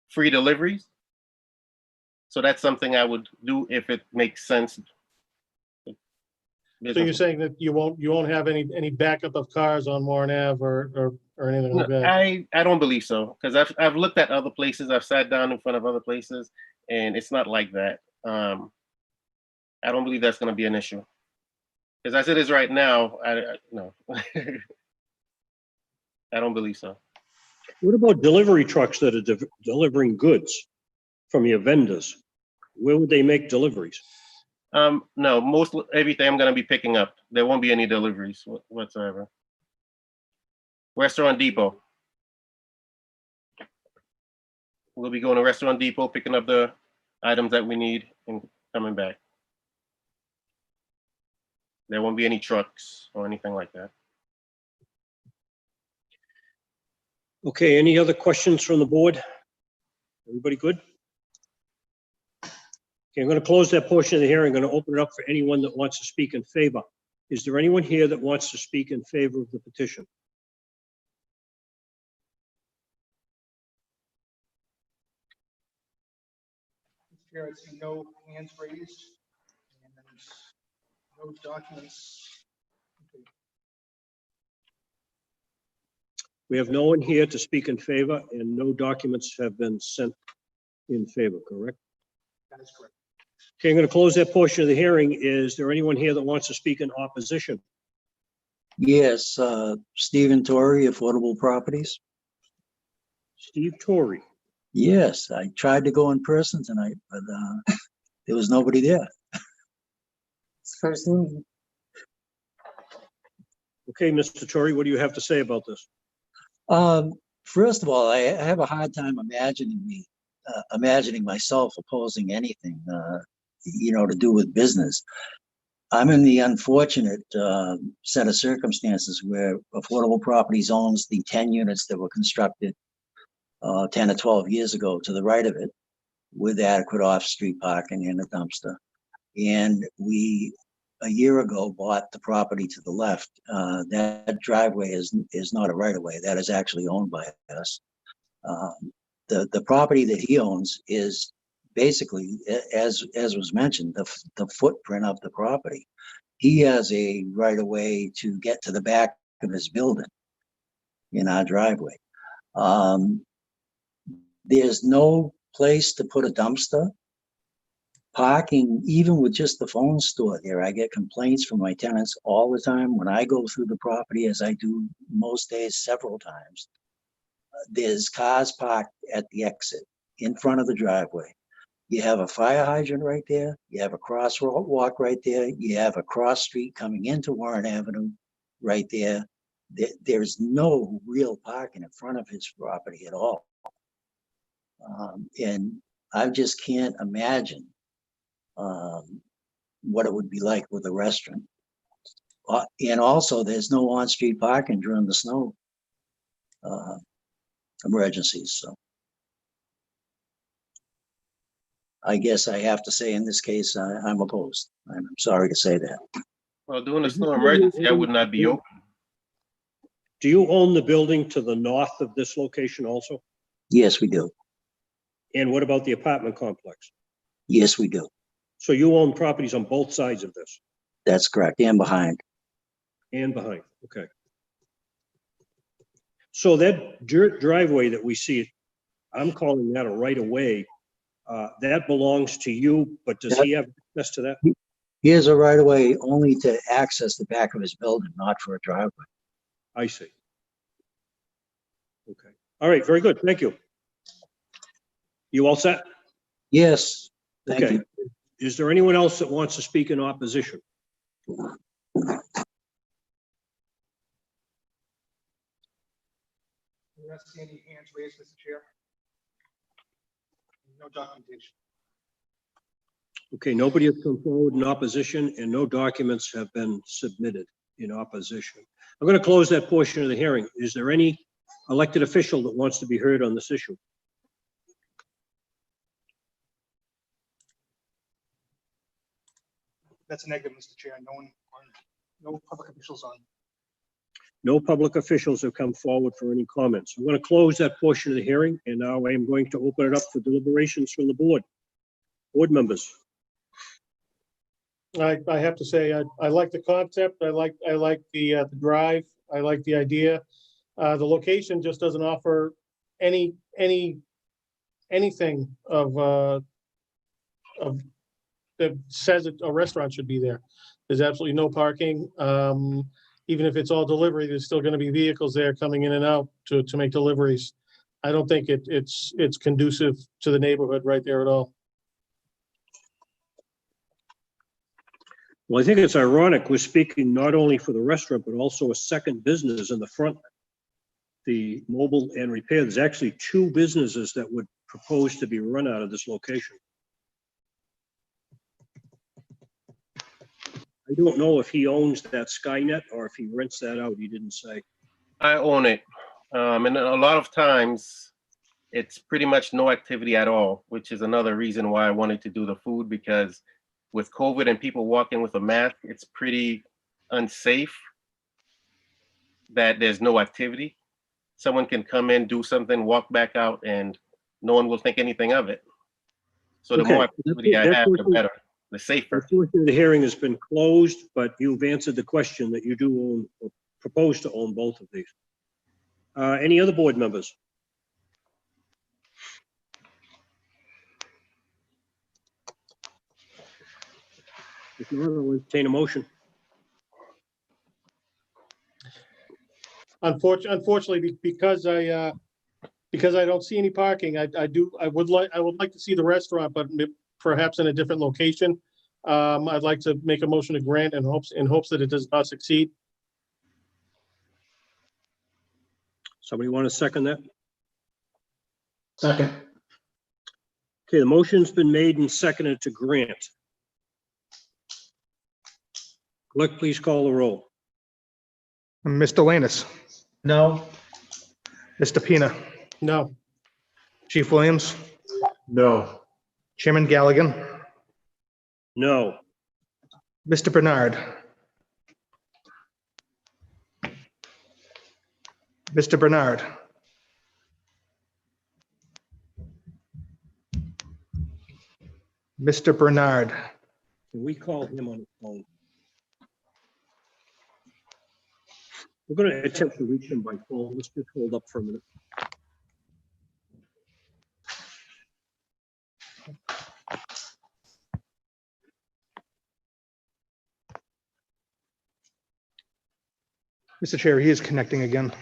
free deliveries. So that's something I would do if it makes sense. So you're saying that you won't have any backup of cars on Warren Ave or anything like that? I don't believe so, because I've looked at other places. I've sat down in front of other places, and it's not like that. I don't believe that's going to be an issue. Because as it is right now, no, I don't believe so. What about delivery trucks that are delivering goods from your vendors? Where would they make deliveries? No, everything I'm going to be picking up. There won't be any deliveries whatsoever. Restaurant Depot. We'll be going to Restaurant Depot, picking up the items that we need and coming back. There won't be any trucks or anything like that. Okay, any other questions from the board? Everybody good? Okay, I'm going to close that portion of the hearing. I'm going to open it up for anyone that wants to speak in favor. Is there anyone here that wants to speak in favor of the petition? Mr. Chair, I see no hands raised and no documents. Okay. We have no one here to speak in favor and no documents have been sent in favor, correct? That is correct. Okay, I'm going to close that portion of the hearing. Is there anyone here that wants to speak in opposition? Yes, Stephen Torrey, Affordable Properties. Steve Torrey. Yes, I tried to go in person tonight, but there was nobody there. It's first thing. Okay, Mr. Torrey, what do you have to say about this? First of all, I have a hard time imagining myself opposing anything, to do with business. I'm in the unfortunate set of circumstances where Affordable Properties owns the 10 units that were constructed 10 or 12 years ago to the right of it with adequate off-street parking and a dumpster. And we, a year ago, bought the property to the left. That driveway is not a right-of-way. That is actually owned by us. The property that he owns is basically, as was mentioned, the footprint of the property. He has a right-of-way to get to the back of his building in our driveway. There's no place to put a dumpster. Parking, even with just the phone store there, I get complaints from my tenants all the time when I go through the property, as I do most days several times. There's cars parked at the exit in front of the driveway. You have a fire hydrant right there. You have a crosswalk right there. You have a cross street coming into Warren Avenue right there. There's no real parking in front of his property at all. And I just can't imagine what it would be like with a restaurant. And also, there's no on-street parking during the snow emergencies. So I guess I have to say in this case, I'm opposed. I'm sorry to say that. Well, during the snow emergency, I would not be open. Do you own the building to the north of this location also? Yes, we do. And what about the apartment complex? Yes, we do. So you own properties on both sides of this? That's correct, and behind. And behind, okay. So that dirt driveway that we see, I'm calling that a right-of-way. That belongs to you, but does he have access to that? He has a right-of-way only to access the back of his building, not for a driveway. I see. Okay. All right, very good. Thank you. You all set? Yes, thank Okay. you. Is there anyone else that wants to speak in opposition? The rest, any hands raised, Mr. Chair? No documentation. Okay, nobody has come forward in opposition and no documents have been submitted in opposition. I'm going to close that portion of the hearing. Is there any elected official that wants to be heard on this issue? That's a negative, Mr. Chair. No public officials on. No public officials have come forward for any comments. I'm going to close that portion of the hearing and now I am going to open it up for deliberations from the board. Board members. I have to say, I like the concept. I like the drive. I like the idea. The location just doesn't offer anything of that says that a restaurant should be there. There's absolutely no parking. Even if it's all delivery, there's still going to be vehicles there coming in and out to make deliveries. I don't think it's conducive to the neighborhood right there at all. Well, I think it's ironic. We're speaking not only for the restaurant, but also a second business in the front the mobile and repair. There's actually 2 businesses that would propose to be run out of this location. I don't know if he owns that Skynet or if he rents that out. He didn't say. I own it. And a lot of times it's pretty much no activity at all, which is another reason why I wanted to do the food, because with COVID and people walking with a mask, it's pretty unsafe that there's no activity. Someone can come in, do something, walk back out, and no one will think anything of it. So the more activity I have, the better, the safer. Unfortunately, the hearing has been closed, but you've answered the question that you do own, or propose to own both of these. Any other board members? If not, I'll entertain a motion. Unfortunately, because I don't see any parking, I would like to see the restaurant, but perhaps in a different location. I'd like to make a motion to grant in hopes that it does not succeed. Somebody want to second that? Second. Okay, the motion's been made and seconded to grant. Clerk, please call the roll. Mr. Lanus, No. Mr. Pina, No. Chief Williams, No. Chairman Galligan, No. Mr. Bernard, Mr. Bernard, Mr. Bernard. Can we call him on the phone? We're going to attempt to reach him by phone. Let's just hold up for a minute. Mr. Chair, he is connecting again.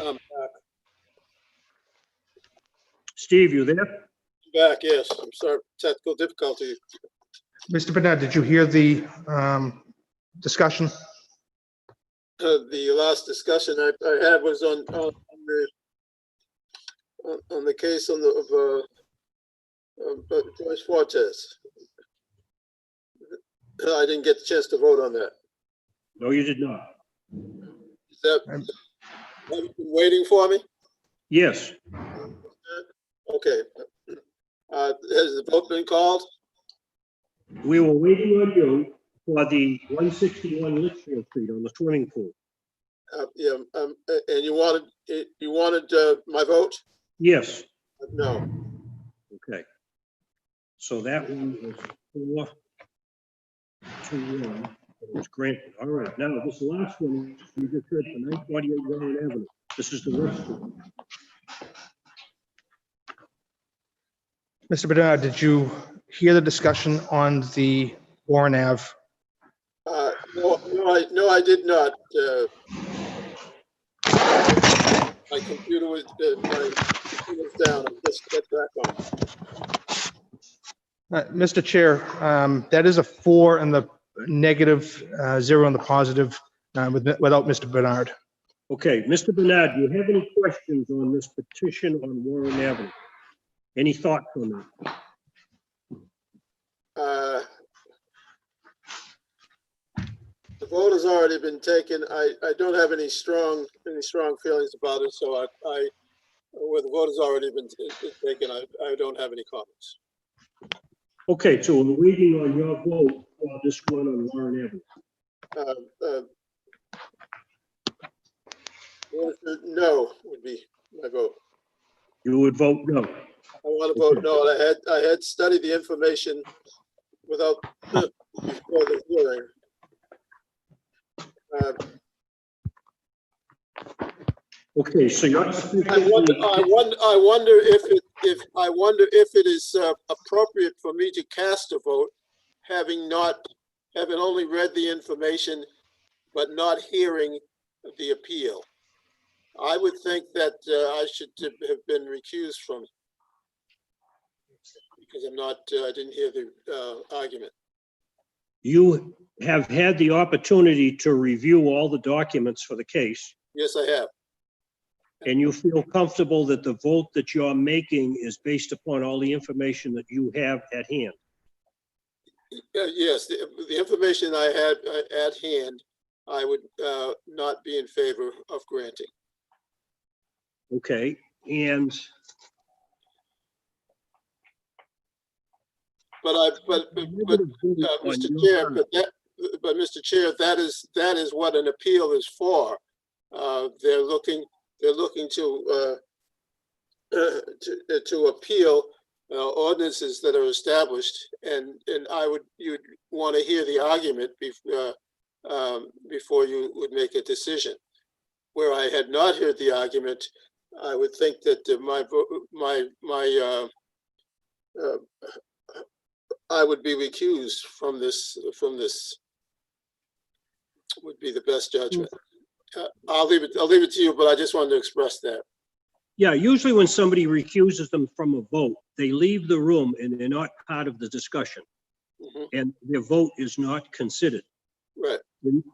I'm Steve, you there? back, yes. I'm sorry, technical difficulty. Mr. Bernard, did you hear the discussion? The last discussion I had was on the case of Joyce Fortes. I didn't get the chance to vote on that. No, you did not. Is that, have you been waiting for me? Yes. Okay. Has the vote been called? We were waiting on you for the 161 Litchfield Street on the swimming pool. Yeah, and you wanted my vote? Yes. No. Okay. So that one was 4-1. It was granted. All right. Now this last one you just heard for 948 Warren Avenue. This is the restaurant. Mr. Bernard, did you hear the discussion on the Warren Ave? No, I did not. My computer was down. I just got back on. Mr. Chair, that is a 4 in the negative, 0 in the positive, without Mr. Bernard. Okay, Mr. Bernard, do you have any questions on this petition on Warren Avenue? Any thoughts on that? The vote has already been taken. I don't have any strong feelings about it. So where the vote has already been taken, I don't have any comments. Okay, so we're waiting on your vote for this one on Warren Avenue. No would be my vote. You would vote no. I want to vote no. I had studied the information before the hearing. Okay, so you're. I wonder if it is appropriate for me to cast a vote, having only read the information, but not hearing the appeal. I would think that I should have been recused from because I'm not, I didn't hear the argument. You have had the opportunity to review all the documents for the case, Yes, I have. and you feel comfortable that the vote that you're making is based upon all the information that you have at hand. Yes, the information I had at hand, I would not be in favor of granting. Okay, and Mr. Chair, but Mr. Chair, that is what an appeal is for. They're looking to appeal ordinances that are established, and you'd want to hear the argument before you would make a decision. Where I had not heard the argument, I would think that I would be recused from this. Would be the best judgment. I'll leave it to you, but I just wanted to express that. yeah, usually when somebody recuses them from a vote, they leave the room and they're not part of the discussion, and their vote is not considered. Right.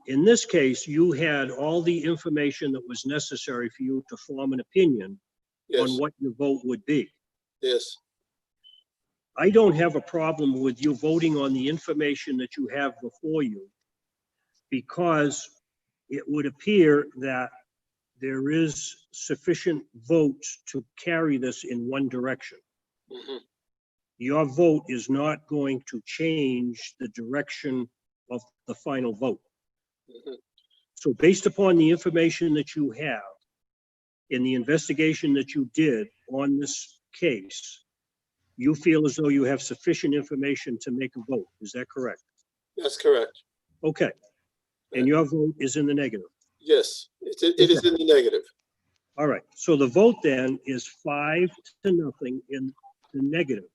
In this case, you had all the information that was necessary for you to form an opinion on what your vote would be. Yes. I don't have a problem with you voting on the information that you have before you, because it would appear that there is sufficient votes to carry this in one direction. Your vote is not going to change the direction of the final vote. So based upon the information that you have in the investigation that you did on this case, you feel as though you have sufficient information to make a vote. Is that correct? That's correct. Okay. And your vote is in the negative. Yes, it is in the negative. All right. So the vote then is 5-0 in the negative,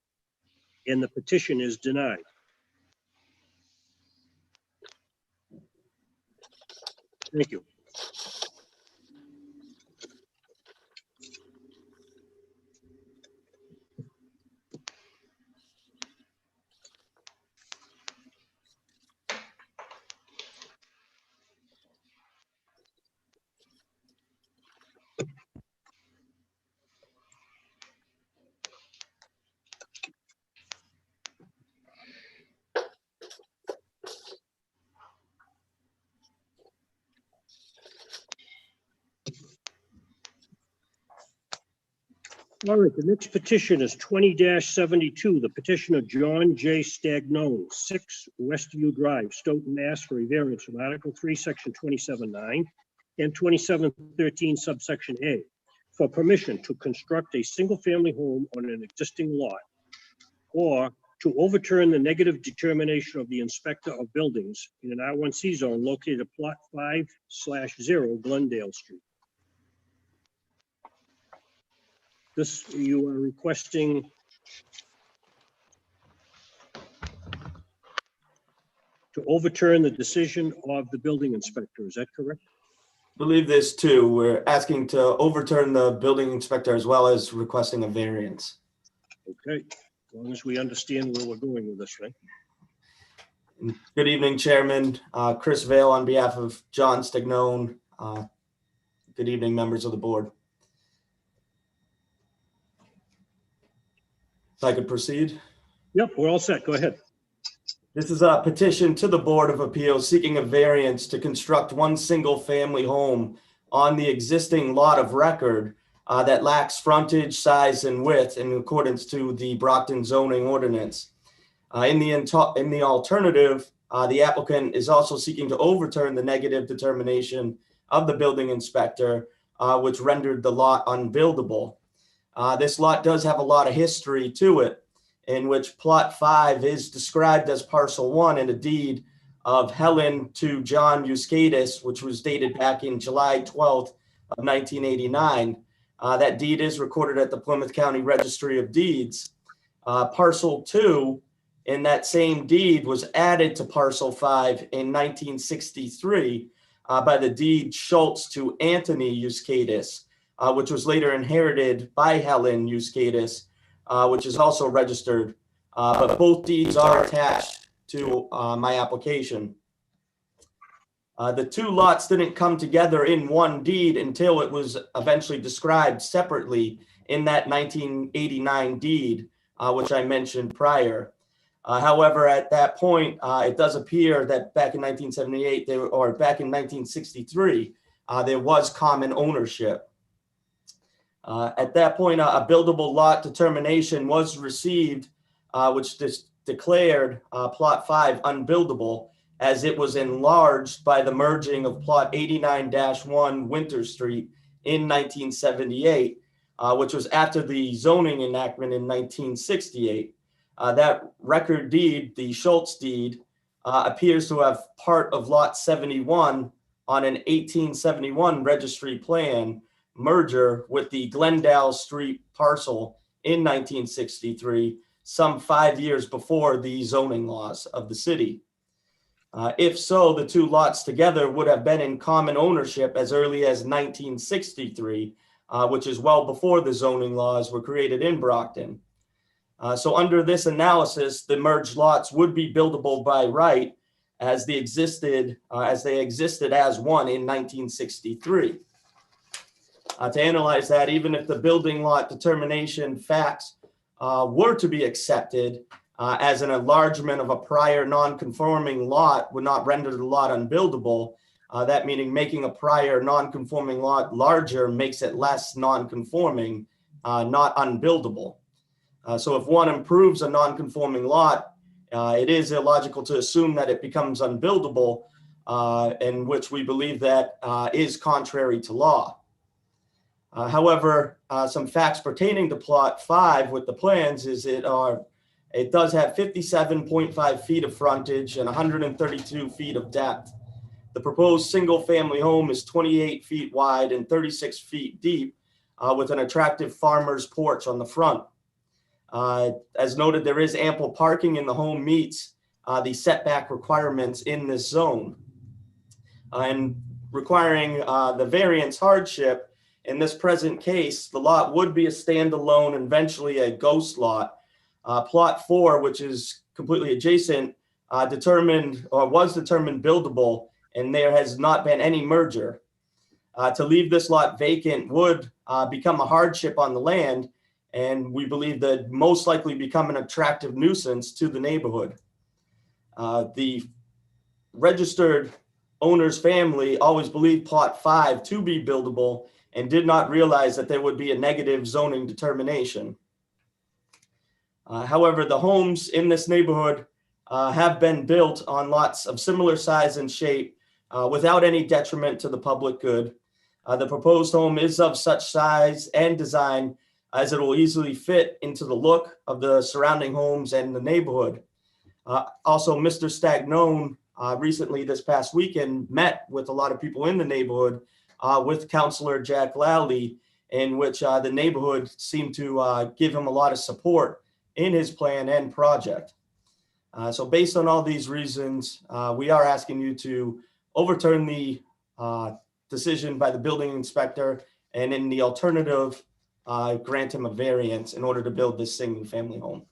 and the petition is denied. Thank you. All right, the next petition is 20-72, the petition of John J. Stagnone, 6 Westview Drive, Stoughton, Mass. For a variance from Article 3, Section 27.9 and 27.13, Subsection A, for permission to construct a single-family home on an existing lot, or to overturn the negative determination of the Inspector of Buildings in an R1C zone located at Plot 5/0 Glendale Street. This, you are requesting to overturn the decision of the building inspector. Is that correct? I believe this too. We're asking to overturn the building inspector as well as requesting a variance. Okay, as long as we understand where we're going with this, right? Good evening, Chairman. Chris Vale on behalf of John Stagnone. Good evening, members of the board. If I could proceed? Yep, we're all set. Go ahead. This is a petition to the Board of Appeals seeking a variance to construct one single-family home on the existing lot of record that lacks frontage, size, and width in accordance to the Brockton zoning ordinance. In the alternative, the applicant is also seeking to overturn the negative determination of the building inspector, which rendered the lot unbuildable. This lot does have a lot of history to it, in which Plot 5 is described as Parcel 1 in a deed of Helen to John Euskadis, which was dated back in July 12th of 1989. That deed is recorded at the Plymouth County Registry of Deeds. Parcel 2 in that same deed was added to Parcel 5 in 1963 by the deed Schultz to Anthony Euskadis, which was later inherited by Helen Euskadis which is also registered, but both deeds are attached to my application. The two lots didn't come together in one deed until it was eventually described separately in that 1989 deed, which I mentioned prior. However, at that point, it does appear that back in 1978, or back in 1963, there was common ownership. At that point, a buildable lot determination was received, which declared Plot 5 unbuildable, as it was enlarged by the merging of Plot 89-1 Winter Street in 1978, which was after the zoning enactment in 1968. That record deed, the Schultz deed, appears to have part of Lot 71 on an 1871 registry plan merger with the Glendale Street parcel in 1963, some 5 years before the zoning laws of the city. If so, the two lots together would have been in common ownership as early as 1963, which is well before the zoning laws were created in Brockton. So under this analysis, the merged lots would be buildable by right as they existed as one in 1963. To analyze that, even if the building lot determination facts were to be accepted as an enlargement of a prior non-conforming lot would not render the lot unbuildable, that meaning making a prior non-conforming lot larger makes it less non-conforming, not unbuildable. So if one improves a non-conforming lot, it is illogical to assume that it becomes unbuildable, in which we believe that is contrary to law. However, some facts pertaining to Plot 5 with the plans is it does have 57.5 feet of frontage and 132 feet of depth. The proposed single-family home is 28 feet wide and 36 feet deep, with an attractive farmer's porch on the front. As noted, there is ample parking and the home meets the setback requirements in this zone. And requiring the variance hardship, in this present case, the lot would be a standalone and eventually a ghost lot. Plot 4, which is completely adjacent, was determined buildable, and there has not been any merger. To leave this lot vacant would become a hardship on the land, and we believe that most likely become an attractive nuisance to the neighborhood. The registered owner's family always believed Plot 5 to be buildable and did not realize that there would be a negative zoning determination. However, the homes in this neighborhood have been built on lots of similar size and shape without any detriment to the public good. The proposed home is of such size and design as it will easily fit into the look of the surrounding homes and the neighborhood. Also, Mr. Stagnone recently this past weekend met with a lot of people in the neighborhood with Councilor Jack Lally, in which the neighborhood seemed to give him a lot of support in his plan and project. So based on all these reasons, we are asking you to overturn the decision by the building inspector, and in the alternative, grant him a variance in order to build this single family home.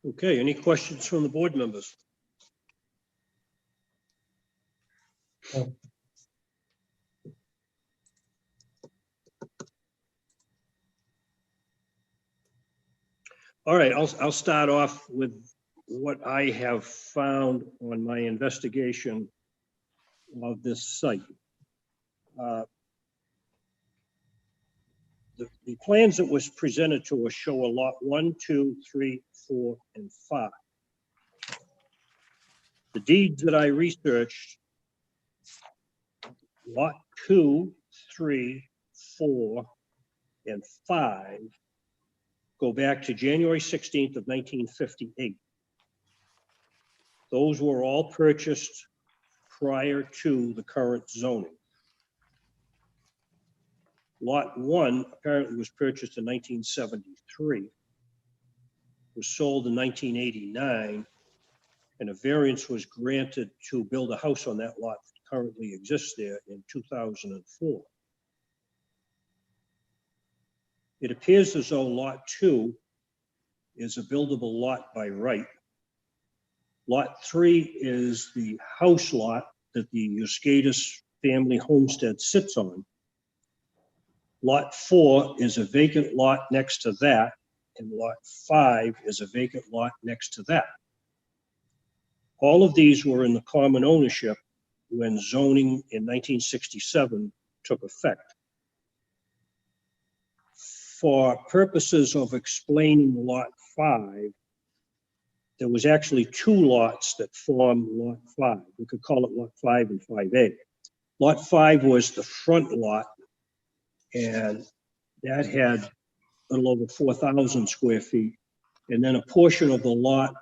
Okay, any questions from the board members? All right, I'll start off with what I have found on my investigation of this site. The plans that was presented to us show a lot 1, 2, 3, 4, and 5. The deeds that I researched, lot 2, 3, 4, and 5 go back to January 16th of 1958. Those were all purchased prior to the current zoning. Lot 1 apparently was purchased in 1973, was sold in 1989, and a variance was granted to build a house on that lot that currently exists there in 2004. It appears as though Lot 2 is a buildable lot by right. Lot 3 is the house lot that the Euskatis family homestead sits on. Lot 4 is a vacant lot next to that, and Lot 5 is a vacant lot next to that. All of these were in the common ownership when zoning in 1967 took effect. For purposes of explaining Lot 5, there was actually 2 lots that formed Lot 5. We could call it Lot 5 and 5A. Lot 5 was the front lot, and that had a little over 4,000 square feet. And then a portion of the lot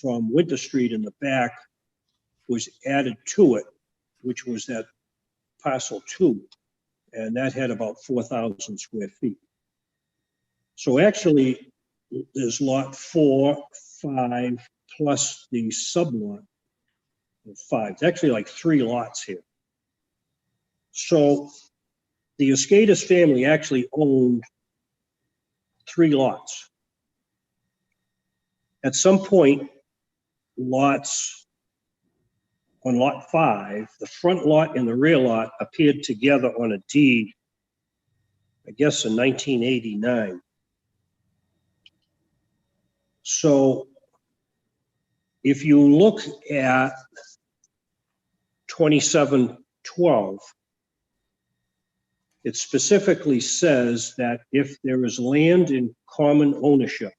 from Winter Street in the back was added to it, which was that parcel 2, and that had about 4,000 square feet. So actually, there's Lot 4, 5, plus the sublot of 5. It's actually like 3 lots here. So the Euskatis family actually owned 3 lots. At some point, lots on Lot 5, the front lot and the rear lot appeared together on a deed, I guess in 1989. So if you look at 2712, it specifically says that if there is land in common ownership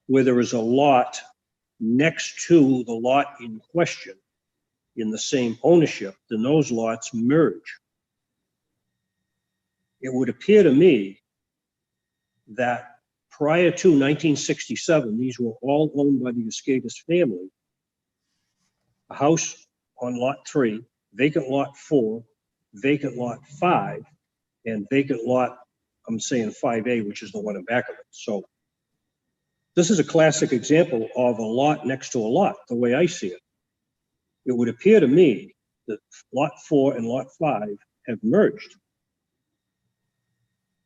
where there is a lot next to the lot in question in the same ownership, then those lots merge. It would appear to me that prior to 1967, these were all owned by the Euskatis family. A house on Lot 3, vacant Lot 4, vacant Lot 5, and vacant Lot, I'm saying 5A, which is the one in back of it. So this is a classic example of a lot next to a lot, the way I see it. It would appear to me that Lot 4 and Lot 5 have merged.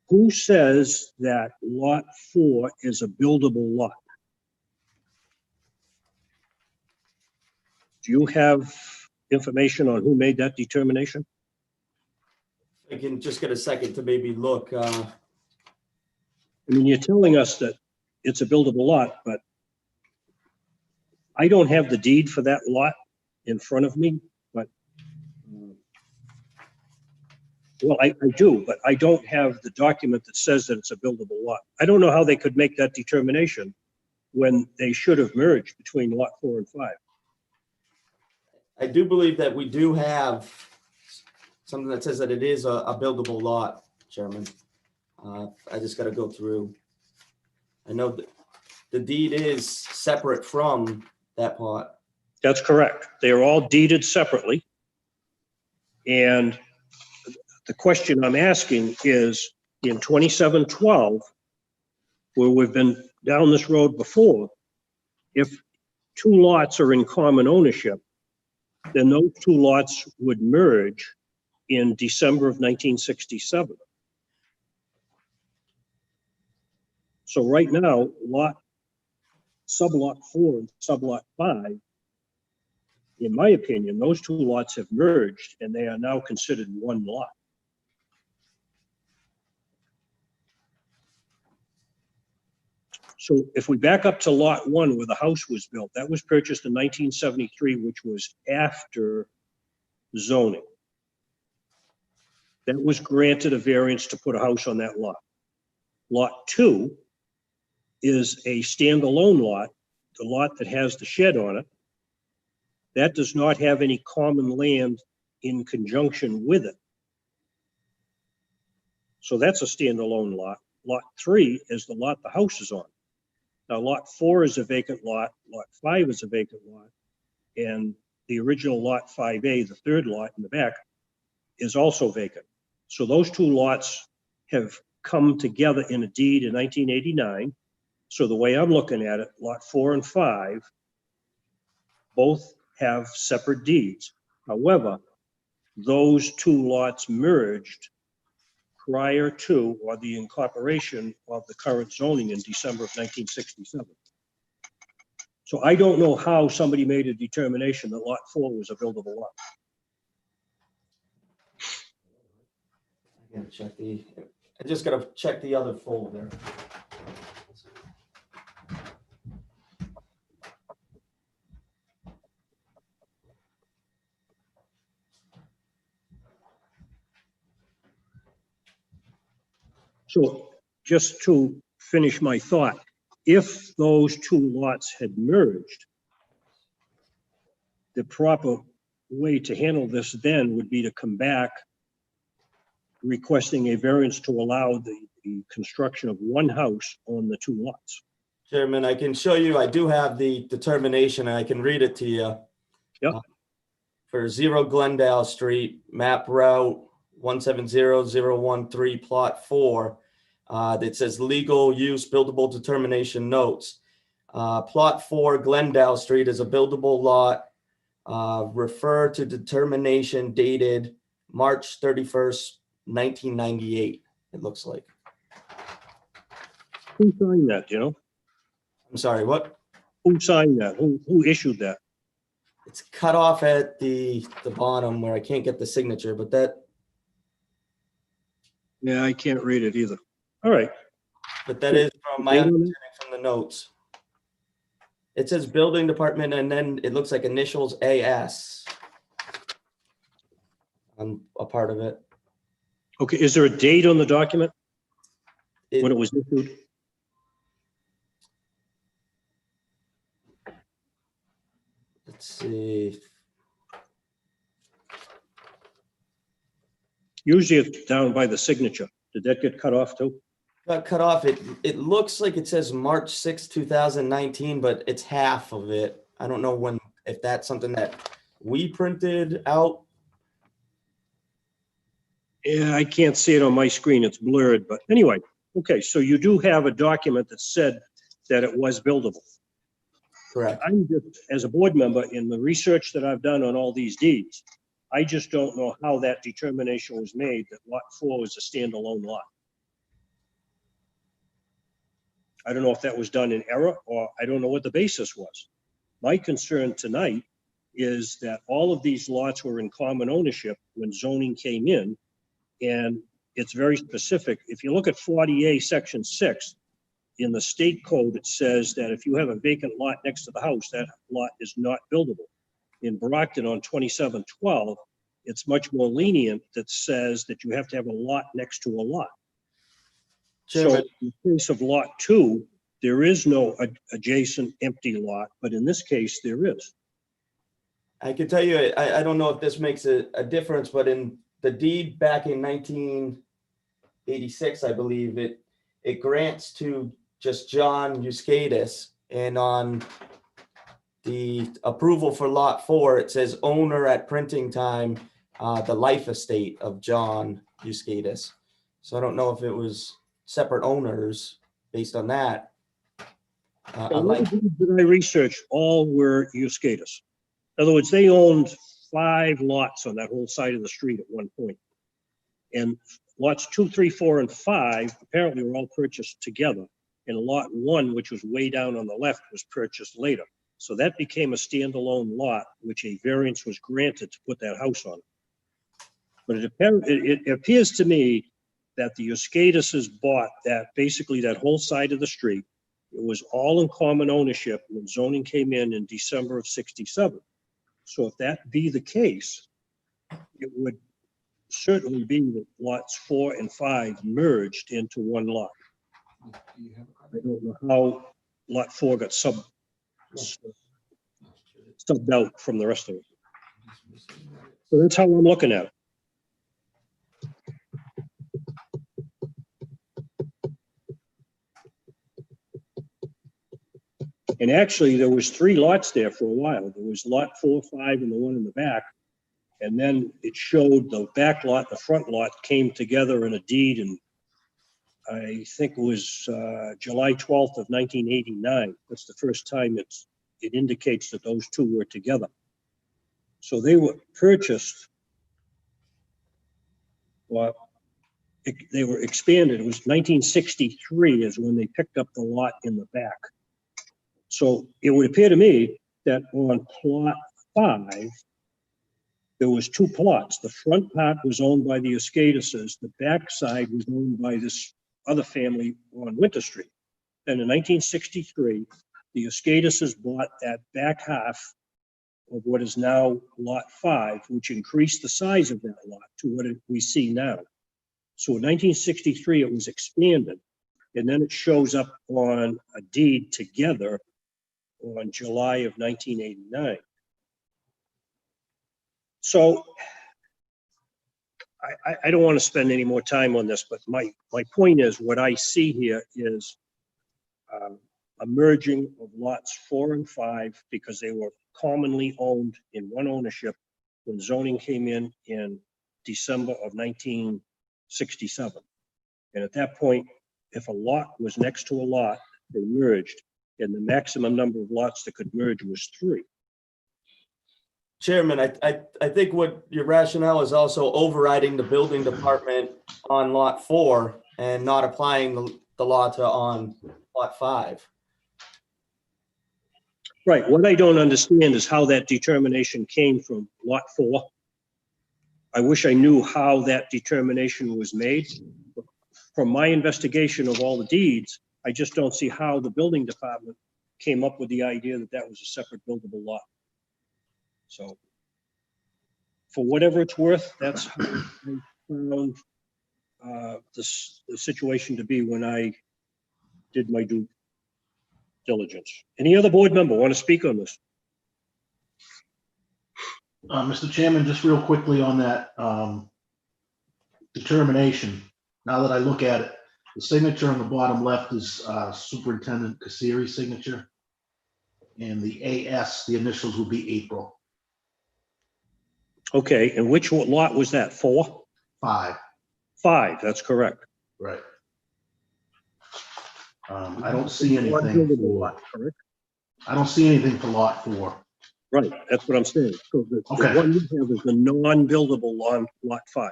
Who says that Lot 4 is a buildable lot? Do you have information on who made that determination? I can just get a second to maybe look. I mean, you're telling us that it's a buildable lot, but I don't have the deed for that lot in front of me, but well, I do, but I don't have the document that says that it's a buildable lot. I don't know how they could make that determination when they should have merged between Lot 4 and 5. I do believe that we do have something that says that it is a buildable lot, Chairman. I just got to go through. I know that the deed is separate from that part. That's correct. They are all deeded separately. And the question I'm asking is, in 2712, where we've been down this road before, if 2 lots are in common ownership, then those 2 lots would merge in December of 1967. So right now, sublot 4 and sublot 5, in my opinion, those 2 lots have merged and they are now considered one lot. So if we back up to Lot 1 where the house was built, that was purchased in 1973, which was after zoning. That was granted a variance to put a house on that lot. Lot 2 is a standalone lot, the lot that has the shed on it. That does not have any common land in conjunction with it. So that's a standalone lot. Lot 3 is the lot the house is on. Now, Lot 4 is a vacant lot, Lot 5 is a vacant lot, and the original Lot 5A, the third lot in the back, is also vacant. So those 2 lots have come together in a deed in 1989. So the way I'm looking at it, Lot 4 and 5 both have separate deeds. However, those 2 lots merged prior to or the incorporation of the current zoning in December of 1967. So I don't know how somebody made a determination that lot 4 was a buildable lot. I just gotta check the other folder. So just to finish my thought, if those two lots had merged, the proper way to handle this then would be to come back requesting a variance to allow the construction of one house on the two lots. Chairman, I can show you, I do have the determination, and I can read it to you. Yep. For 0 Glendale Street, map route 170013, plot 4, that says legal use buildable determination notes. Plot 4, Glendale Street is a buildable lot. Refer to determination dated March 31st, 1998, it looks like. Who signed that, do you know? I'm sorry, what? Who signed that? Who issued that? It's cut off at the bottom where I can't get the signature, but that. Yeah, I can't read it either. All right. But that is from my understanding from the notes. It says building department, and then it looks like initials AS. I'm a part of it. Okay, is there a date on the document when it was issued? Let's see. Usually it's down by the signature. Did that get cut off too? Got cut off. It looks like it says March 6, 2019, but it's half of it. I don't know when, if that's something that we printed out. Yeah, I can't see it on my screen. It's blurred, but anyway. Okay, so you do have a document that said that it was buildable. Correct. I'm just, as a board member, in the research that I've done on all these deeds, I just don't know how that determination was made that lot 4 is a standalone lot. I don't know if that was done in error, or I don't know what the basis was. My concern tonight is that all of these lots were in common ownership when zoning came in, and it's very specific. If you look at 40A section 6, in the state code, it says that if you have a vacant lot next to the house, that lot is not buildable. In Brockton on 2712, it's much more lenient that says that you have to have a lot next to a lot. So Chairman. in the case of lot 2, there is no adjacent empty lot, but in this case, there is. I can tell you, I don't know if this makes a difference, but in the deed back in 1986, I believe, it grants to just John Euskadis, and on the approval for lot 4, it says owner at printing time, the life estate of John Euskadis. So I don't know if it was separate owners based on that. All the deeds that I researched all were Euskadis. In other words, they owned 5 lots on that whole side of the street at one point. And lots 2, 3, 4, and 5 apparently were all purchased together. And lot 1, which was way down on the left, was purchased later. So that became a standalone lot, which a variance was granted to put that house on. But it appears to me that the Euskadises bought that, basically that whole side of the street. It was all in common ownership when zoning came in December of 67. So if that be the case, it would certainly be that lots 4 and 5 merged into one lot. I don't know how lot 4 got subbed out from the rest of it. So that's how I'm looking at it. And actually, there was 3 lots there for a while. There was lot 4, 5, and the one in the back. And then it showed the back lot, the front lot came together in a deed, and I think it was July 12th of 1989. That's the first time it indicates that those 2 were together. So they were purchased, well, they were expanded. It was 1963 is when they picked up the lot in the back. So it would appear to me that on plot 5, there was 2 plots. The front part was owned by the Escadises. The back side was owned by this other family on Winter Street. Then in 1963, the Escadises bought that back half of what is now lot 5, which increased the size of that lot to what we see now. So in 1963, it was expanded, and then it shows up on a deed together on July of 1989. So I don't want to spend any more time on this, but my point is what I see here is a merging of lots 4 and 5 because they were commonly owned in one ownership when zoning came in December of 1967. And at that point, if a lot was next to a lot, they merged, and the maximum number of lots that could merge was 3. Chairman, I think what your rationale is also overriding the building department on lot 4 and not applying the law to on lot 5. Right. What I don't understand is how that determination came from lot 4. I wish I knew how that determination was made. From my investigation of all the deeds, I just don't see how the building department came up with the idea that that was a separate buildable lot. So for whatever it's worth, that's how I found the situation to be when I did my due diligence. Any other board member want to speak on this? Mr. Chairman, just real quickly on that determination. Now that I look at it, the signature on the bottom left is Superintendent Kasiri's signature. And the AS, the initials will be April. Okay, and which lot was that, 4? 5. 5, that's correct. Right. I don't see anything for, I don't see anything for lot 4. Right, that's what I'm saying. So the Okay. one you have is the non-buildable on lot 5.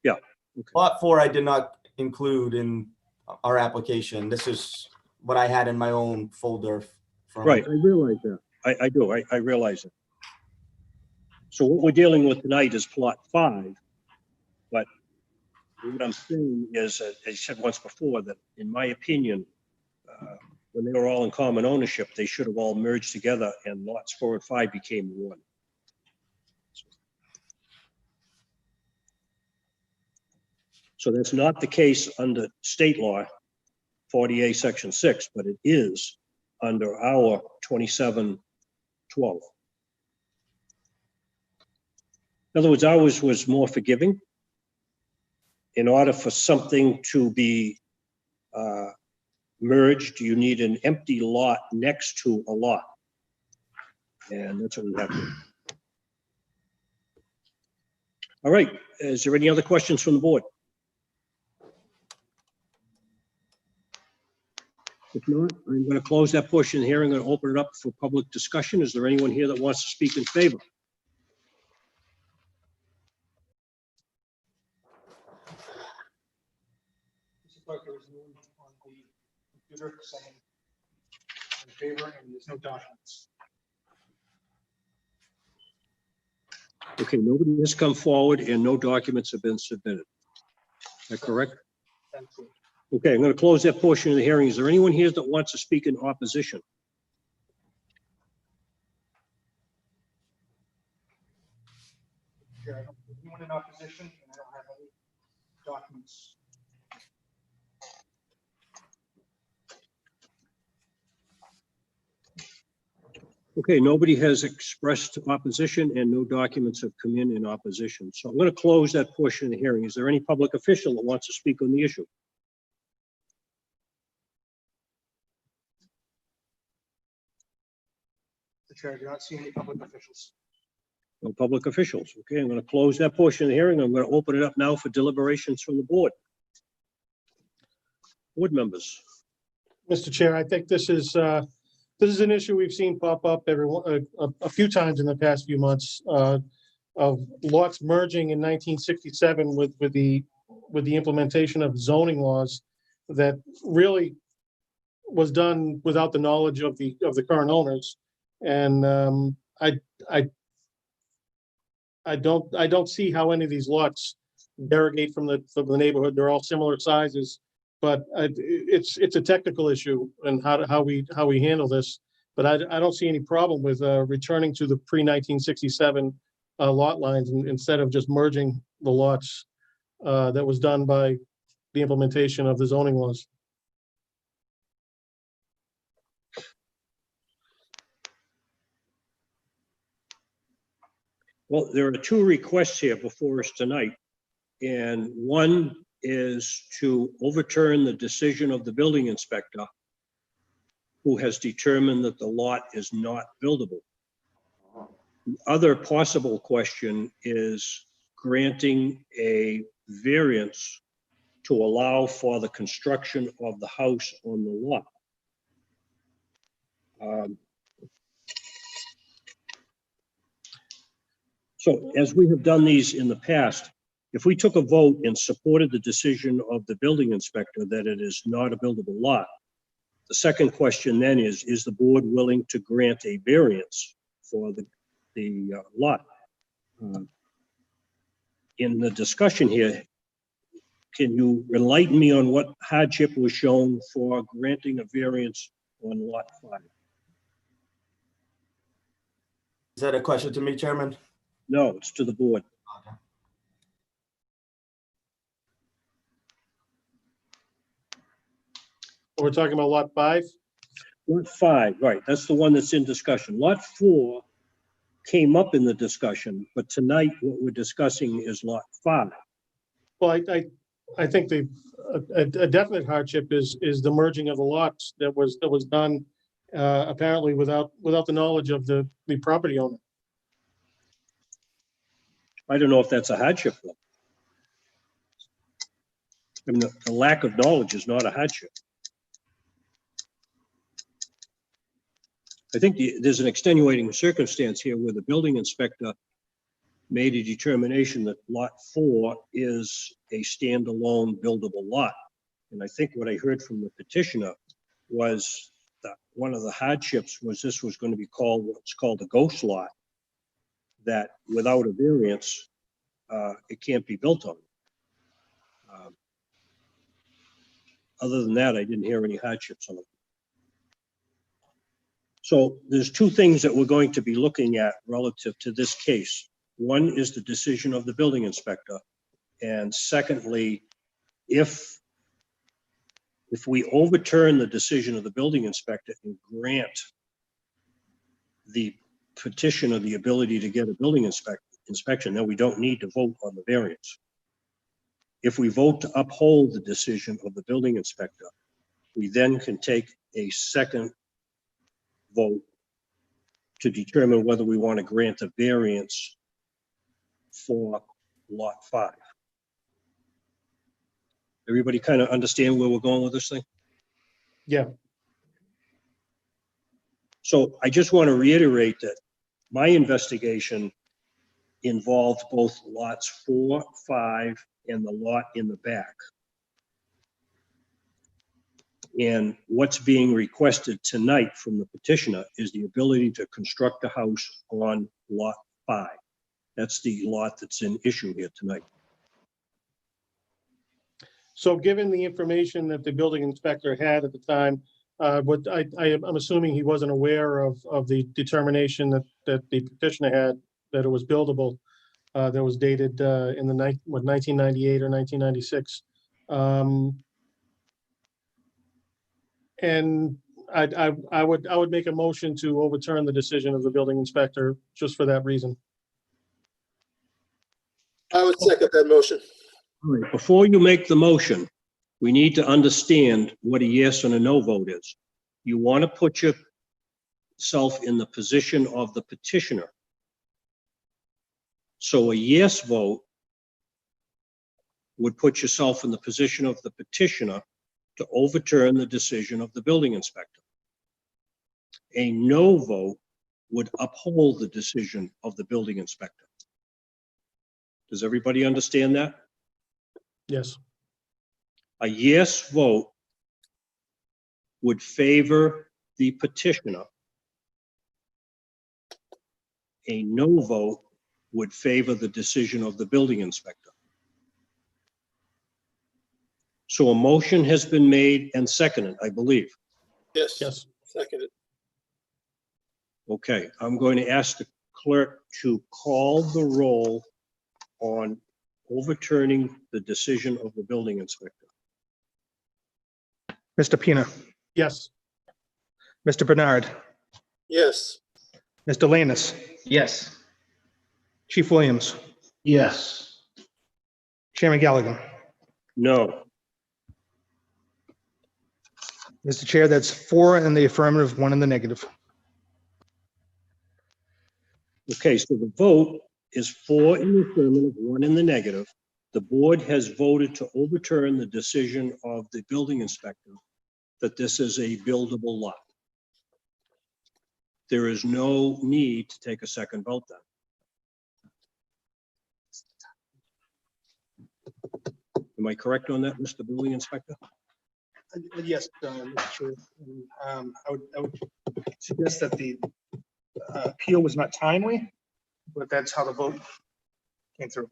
Yeah. Okay. Lot 4, I did not include in our application. This is what I had in my own folder. Right, I realize that. I do, I realize it. So what we're dealing with tonight is plot 5, but what I'm saying is, as I said once before, that in my opinion, when they were all in common ownership, they should have all merged together and lots 4 and 5 became 1. So that's not the case under state law, 40A section 6, but it is under our 2712. In other words, ours was more forgiving. In order for something to be merged, you need an empty lot next to a lot. And that's what we have here. All right, is there any other questions from the board? If not, I'm going to close that portion of the hearing and open it up for public discussion. Is there anyone here that wants to speak in favor? Like there was no one on the computer saying in favor, and there's no documents. Okay, nobody has come forward and no documents have been submitted. Is that correct? That's it. Okay, I'm going to close that portion of the hearing. Is there anyone here that wants to speak in opposition? Yeah, I don't have anyone in opposition, and I don't have any documents. Okay, nobody has expressed opposition and no documents have come in opposition. So I'm going to close that portion of the hearing. Is there any public official that wants to speak on the issue? Mr. Chair, I do not see any public officials. No public officials. Okay, I'm going to close that portion of the hearing. I'm going to open it up now for deliberations from the board. Board members. Mr. Chair, I think this is an issue we've seen pop up a few times in the past few months. lots merging in 1967 with the implementation of zoning laws that really was done without the knowledge of the current owners. And I don't see how any of these lots derogate from the neighborhood. They're all similar sizes, but it's a technical issue and how we handle this. But I don't see any problem with returning to the pre-1967 lot lines instead of just merging the lots that was done by the implementation of the zoning laws. Well, there are two requests here before us tonight. And one is to overturn the decision of the building inspector who has determined that the lot is not buildable. The other possible question is granting a variance to allow for the construction of the house on the lot. So as we have done these in the past, if we took a vote and supported the decision of the building inspector that it is not a buildable lot, the second question then is the board willing to grant a variance for the lot? In the discussion here, can you enlighten me on what hardship was shown for granting a variance on lot 5? Is that a question to me, Chairman? No, it's to the board. We're talking about lot 5? Lot 5, right, that's the one that's in discussion. Lot 4 came up in the discussion, but tonight what we're discussing is lot 5. Well, I think a definite hardship is the merging of the lots that was done apparently without the knowledge of the property owner. I don't know if that's a hardship though. I mean, the lack of knowledge is not a hardship. I think there's an extenuating circumstance here where the building inspector made a determination that lot 4 is a standalone buildable lot. And I think what I heard from the petitioner was that one of the hardships was this was going to be called what's called a ghost lot, that without a variance, it can't be built on. Other than that, I didn't hear any hardships on it. So there's two things that we're going to be looking at relative to this case. One is the decision of the building inspector. And secondly, if we overturn the decision of the building inspector and grant the petitioner the ability to get a building inspection, then we don't need to vote on the variance. If we vote to uphold the decision of the building inspector, we then can take a second vote to determine whether we want to grant a variance for lot 5. Everybody kind of understand where we're going with this thing? Yeah. So I just want to reiterate that my investigation involved both lots 4, 5, and the lot in the back. And what's being requested tonight from the petitioner is the ability to construct a house on lot 5. That's the lot that's in issue here tonight. So given the information that the building inspector had at the time, I'm assuming he wasn't aware of the determination that the petitioner had that it was buildable, that was dated in the 1998 or 1996. And I would make a motion to overturn the decision of the building inspector just for that reason. I would second that motion. All right, before you make the motion, we need to understand what a yes and a no vote is. You want to put yourself in the position of the petitioner. So a yes vote would put yourself in the position of the petitioner to overturn the decision of the building inspector. A no vote would uphold the decision of the building inspector. Does everybody understand that? Yes. A yes vote would favor the petitioner. A no vote would favor the decision of the building inspector. So a motion has been made and seconded, I believe. Yes. Yes. Seconded. Okay, I'm going to ask the clerk to call the roll on overturning the decision of the building inspector. Mr. Pina, Yes. Mr. Bernard, Yes. Mr. Lanus, Yes. Chief Williams, Yes. Chairman Gallagher. No. Mr. Chair, that's 4 in the affirmative, 1 in the negative. Okay, so the vote is 4 in the affirmative, 1 in the negative. The board has voted to overturn the decision of the building inspector that this is a buildable lot. There is no need to take a second vote then. Am I correct on that, Mr. Building Inspector? Yes, Mr. Chair. I would suggest that the appeal was not timely, but that's how the vote came through.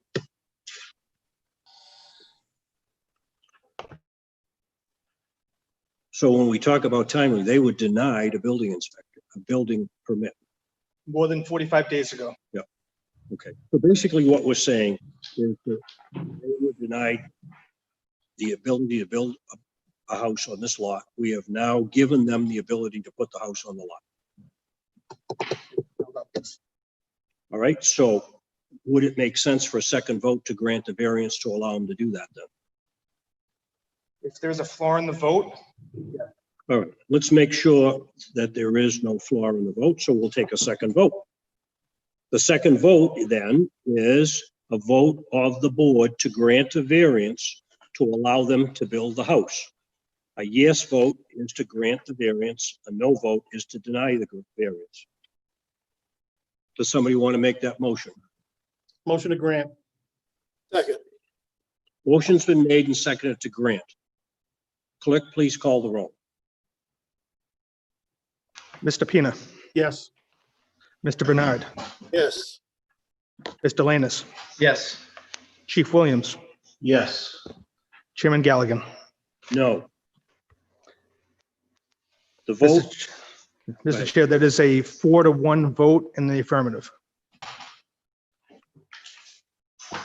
So when we talk about timely, they were denied a building inspector, a building permit. More than 45 days ago. Yeah. Okay. So basically what we're saying is that they were denied the ability to build a house on this lot. We have now given them the ability to put the house on the lot. All right. So would it make sense for a second vote to grant the variance to allow them to do that then? If there's a flaw in the vote, All right, let's make sure that there is no flaw in the vote, so we'll take a second vote. The second vote then is a vote of the board to grant a variance to allow them to build the house. A yes vote is to grant the variance, a no vote is to deny the variance. Does somebody want to make that motion? Motion to grant. Second. Motion's been made and seconded to grant. Clerk, please call the roll. Mr. Pina, Yes. Mr. Bernard, Yes. Mr. Lanus, Yes. Chief Williams, Yes. Chairman Gallagher. No. The vote, Mr. Chair, that is a 4-1 vote in the affirmative.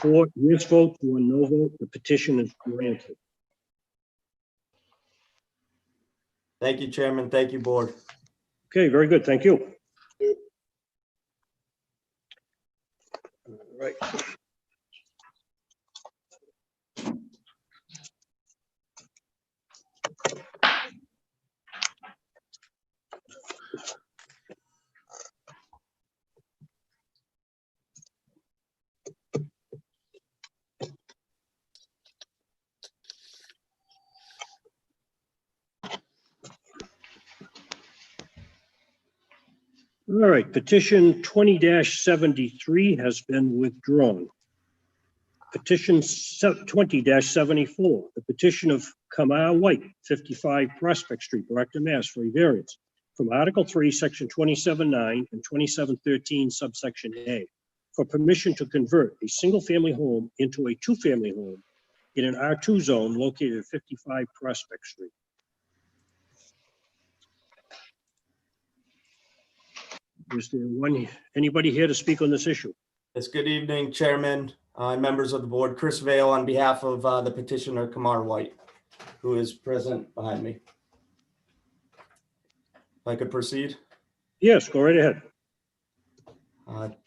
4 yes votes, 1 no vote, the petition is granted. Thank you, Chairman. Thank you, Board. Okay, very good, thank you. All right. All right, petition 20-73 has been withdrawn. Petition 20-74, the petition of Kamau White, 55 Prospect Street, Brockton, Mass. For a variance from Article 3, Section 27.9 and 27.13, Subsection A, for permission to convert a single-family home into a two-family home in an R2 zone located at 55 Prospect Street. Is there anybody here to speak on this issue? Yes, good evening, Chairman, members of the board. Chris Vale on behalf of the petitioner Kamar White, who is present behind me. If I could proceed? Yes, go right ahead.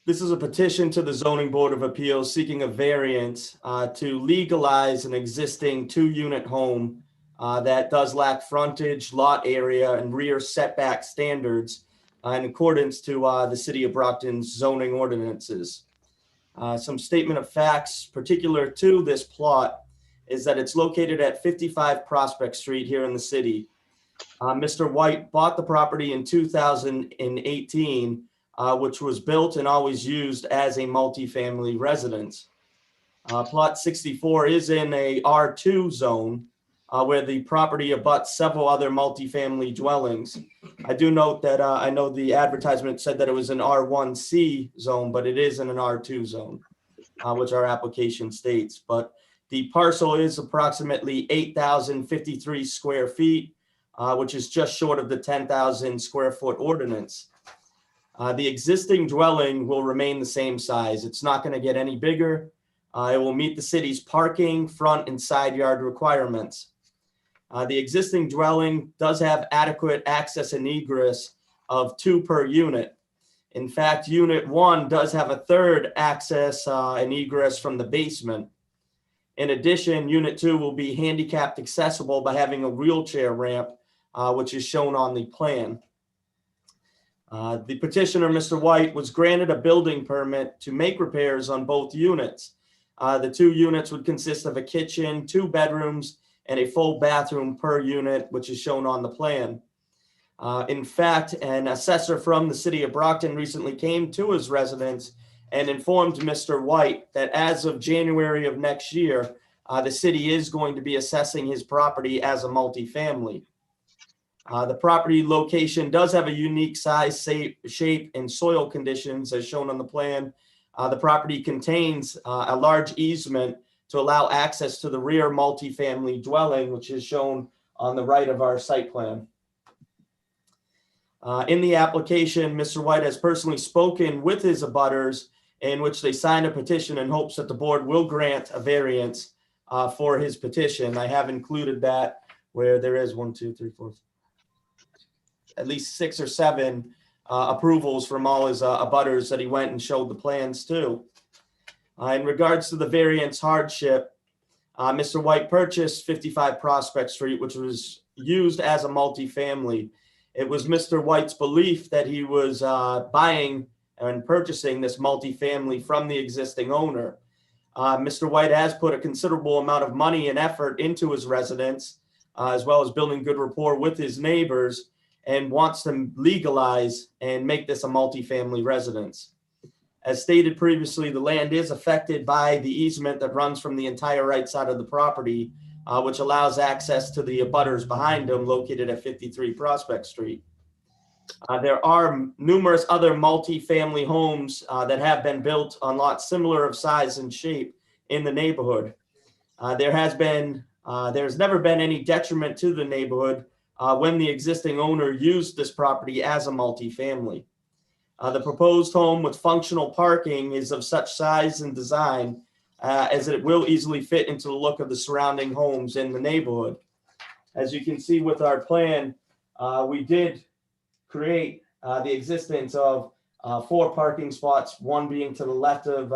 This is a petition to the Zoning Board of Appeals seeking a variance to legalize an existing 2-unit home that does lack frontage, lot area, and rear setback standards in accordance to the City of Brockton's zoning ordinances. Some statement of facts particular to this plot is that it's located at 55 Prospect Street here in the city. Mr. White bought the property in 2018, which was built and always used as a multifamily residence. Plot 64 is in a R2 zone where the property abuts several other multifamily dwellings. I do note that I know the advertisement said that it was an R1C zone, but it is in an R2 zone, which our application states. But the parcel is approximately 8,053 square feet, which is just short of the 10,000 square foot ordinance. The existing dwelling will remain the same size. It's not going to get any bigger. It will meet the city's parking, front, and side yard requirements. The existing dwelling does have adequate access and egress of 2 per unit. In fact, Unit 1 does have a third access and egress from the basement. In addition, Unit 2 will be handicapped accessible by having a wheelchair ramp, which is shown on the plan. The petitioner, Mr. White, was granted a building permit to make repairs on both units. The 2 units would consist of a kitchen, 2 bedrooms, and a full bathroom per unit, which is shown on the plan. In fact, an assessor from the city of Brockton recently came to his residence and informed Mr. White that as of January of next year, the city is going to be assessing his property as a multifamily. The property location does have a unique size, shape, and soil conditions as shown on the plan. The property contains a large easement to allow access to the rear multifamily dwelling, which is shown on the right of our site plan. In the application, Mr. White has personally spoken with his abutters in which they signed a petition in hopes that the board will grant a variance for his petition. I have included that where there is 1, 2, 3, 4, at least 6 or 7 approvals from all his abutters that he went and showed the plans to. In regards to the variance hardship, Mr. White purchased 55 Prospect Street, which was used as a multifamily. It was Mr. White's belief that he was buying and purchasing this multifamily from the existing owner. Mr. White has put a considerable amount of money and effort into his residence, as well as building good rapport with his neighbors, and wants to legalize and make this a multifamily residence. As stated previously, the land is affected by the easement that runs from the entire right side of the property, which allows access to the abutters behind him located at 53 Prospect Street. There are numerous other multifamily homes that have been built on lots similar of size and shape in the neighborhood. There's never been any detriment to the neighborhood when the existing owner used this property as a multifamily. The proposed home with functional parking is of such size and design as it will easily fit into the look of the surrounding homes in the neighborhood. As you can see with our plan, we did create the existence of 4 parking spots, 1 being to the left of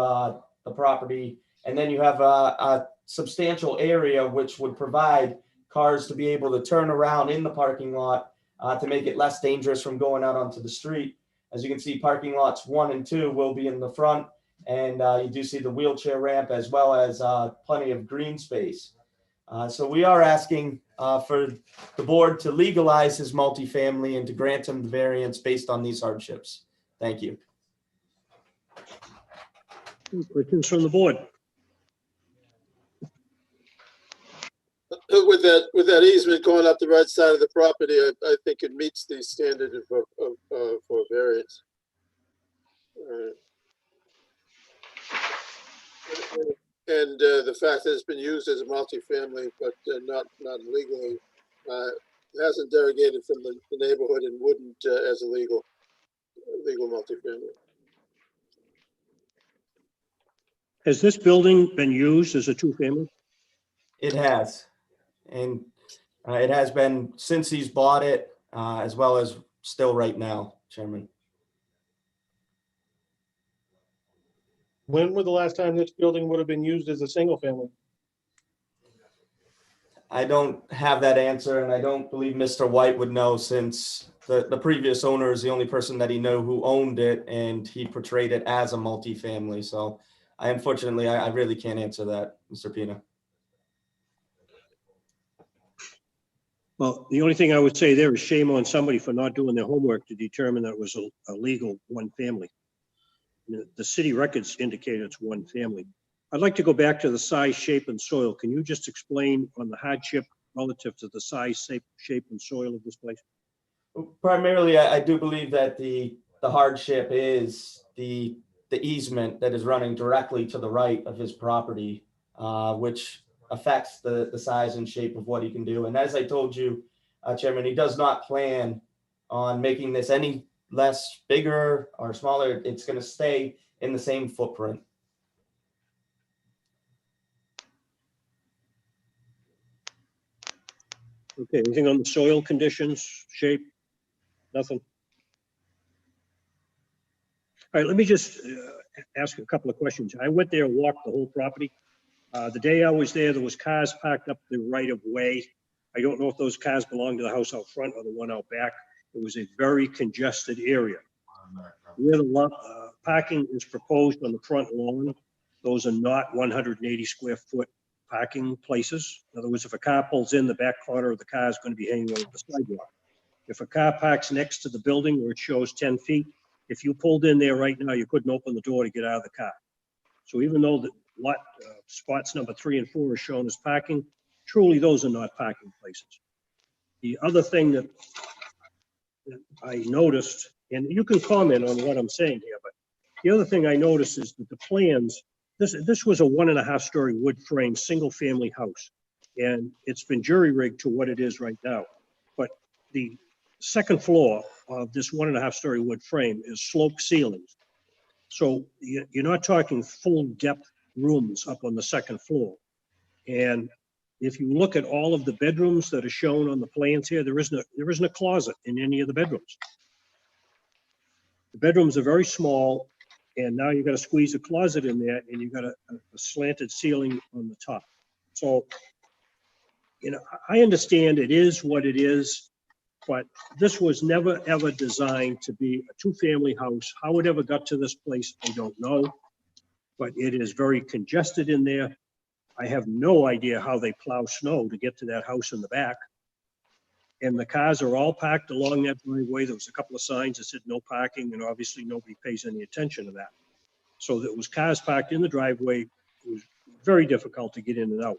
the property, and then you have a substantial area which would provide cars to be able to turn around in the parking lot to make it less dangerous from going out onto the street. As you can see, parking lots 1 and 2 will be in the front, and you do see the wheelchair ramp as well as plenty of green space. So we are asking for the board to legalize his multifamily and to grant him the variance based on these hardships. Thank you. Questions from the board? With that easement going up the right side of the property, I think it meets the standard for variance. And the fact that it's been used as a multifamily, but not legally, hasn't derogated from the neighborhood and wouldn't as a legal multifamily. Has this building been used as a 2-family? It has. And it has been since he's bought it, as well as still right now, Chairman. When was the last time this building would have been used as a single family? I don't have that answer, and I don't believe Mr. White would know, since the previous owner is the only person that he knew who owned it, and he portrayed it as a multifamily. So unfortunately, I really can't answer that, Mr. Pina. Well, the only thing I would say there is shame on somebody for not doing their homework to determine that it was a legal 1-family. The city records indicate it's 1 family. I'd like to go back to the size, shape, and soil. Can you just explain on the hardship relative to the size, shape, and soil of this place? Primarily, I do believe that the hardship is the easement that is running directly to the right of his property, which affects the size and shape of what he can do. And as I told you, Chairman, he does not plan on making this any less bigger or smaller. It's going to stay in the same footprint. Okay, anything on the soil conditions, shape? Nothing? All right, let me just ask a couple of questions. I went there and walked the whole property. The day I was there was cars parked up the right of way. I don't know if those cars belong to the house out front or the one out back. It was a very congested area. Where the parking is proposed on the front lawn, those are not 180 square foot parking places. In other words, if a car pulls in, the back corner of the car is going to be hanging over the sidewalk. If a car parks next to the building where it shows 10 feet, if you pulled in there right now, you couldn't open the door to get out of the car. So even though the lot spots number 3 and 4 are shown as parking, truly those are not parking places. The other thing that I noticed, and you can comment on what I'm saying here, but the other thing I noticed is that the plans, this was a 1.5 story wood frame, single family house. And it's been jury rigged to what it is right now. But the second floor of this 1.5 story wood frame is sloped ceilings. So you're not talking full depth rooms up on the second floor. And if you look at all of the bedrooms that are shown on the plans here, there isn't a closet in any of the bedrooms. The bedrooms are very small, and now you've got to squeeze a closet in there, and you've got a slanted ceiling on the top. So, you know, I understand it is what it is, but this was never, ever designed to be a two-family house. How it ever got to this place, I don't know, but it is very congested in there. I have no idea how they plow snow to get to that house in the back. And the cars are all parked along that driveway. There was a couple of signs that said no parking, and obviously nobody pays any attention to that. So there was cars parked in the driveway. It was very difficult to get in and out.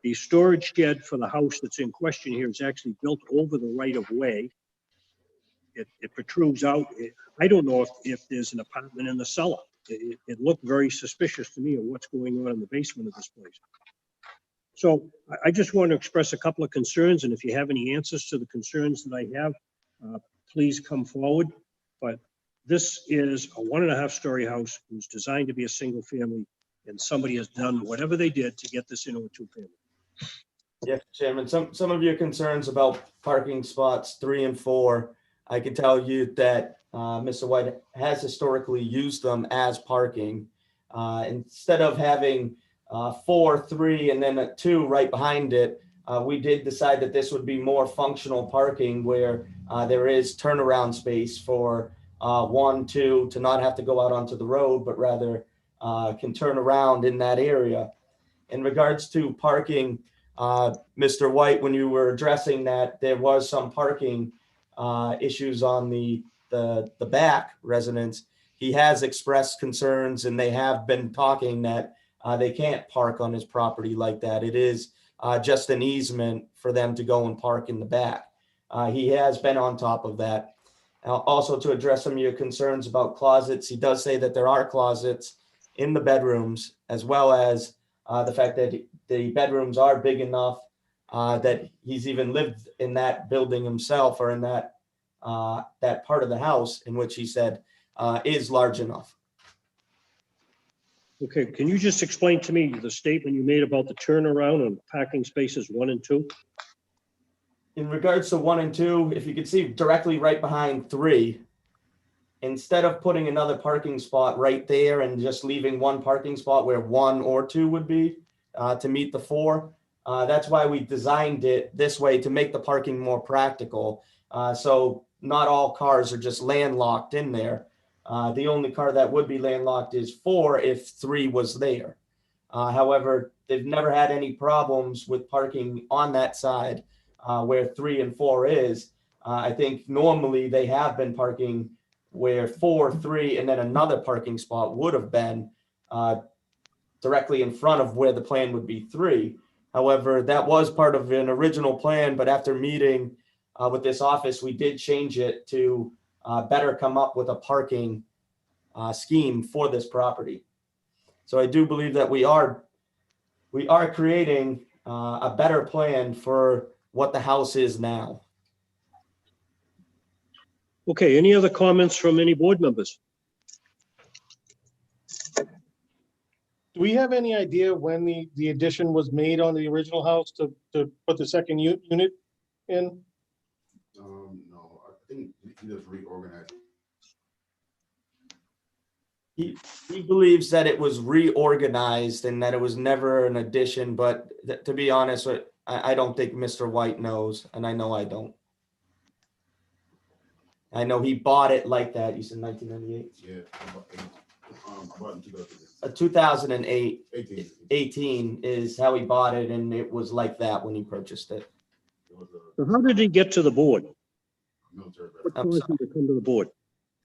The storage shed for the house that's in question here is actually built over the right of way. It protrudes out. I don't know if there's an apartment in the cellar. It looked very suspicious to me of what's going on in the basement of this place. So I just want to express a couple of concerns, and if you have any answers to the concerns that I have, please come forward. But this is a 1.5 story house. It was designed to be a single family, and somebody has done whatever they did to get this into a 2-family. Yes, Chairman, some of your concerns about parking spots 3 and 4, I can tell you that Mr. White has historically used them as parking. Instead of having 4, 3, and then a 2 right behind it, we did decide that this would be more functional parking where there is turnaround space for 1, 2 to not have to go out onto the road, but rather can turn around in that area. In regards to parking, Mr. White, when you were addressing that, there was some parking issues on the back residence. He has expressed concerns, and they have been talking that they can't park on his property like that. It is just an easement for them to go and park in the back. He has been on top of that. Also, to address some of your concerns about closets, he does say that there are closets in the bedrooms, as well as the fact that the bedrooms are big enough that he's even lived in that building himself, or in that part of the house in which he said is large enough. Okay, can you just explain to me the statement you made about the turnaround on parking spaces 1 and 2? In regards to 1 and 2, if you could see directly right behind 3, instead of putting another parking spot right there and just leaving one parking spot where 1 or 2 would be to meet the 4, that's why we designed it this way, to make the parking more practical. So not all cars are just landlocked in there. The only car that would be landlocked is 4 if 3 was there. However, they've never had any problems with parking on that side where 3 and 4 is. I think normally they have been parking where 4, 3, and then another parking spot would have been directly in front of where the plan would be 3. However, that was part of an original plan, but after meeting with this office, we did change it to better come up with a parking scheme for this property. So I do believe that we are creating a better plan for what the house is now. Okay, any other comments from any board members? Do we have any idea when the addition was made on the original house to put the second unit in? No, I think he just reorganized. He believes that it was reorganized and that it was never an addition, but to be honest, I don't think Mr. White knows, and I know I don't. I know he bought it like that. You said 1998? Yeah. I bought it in 2008, 18. 18 is how he bought it, and it was like that when he purchased it. So how did he get to the board? Military What caused him to come to the board?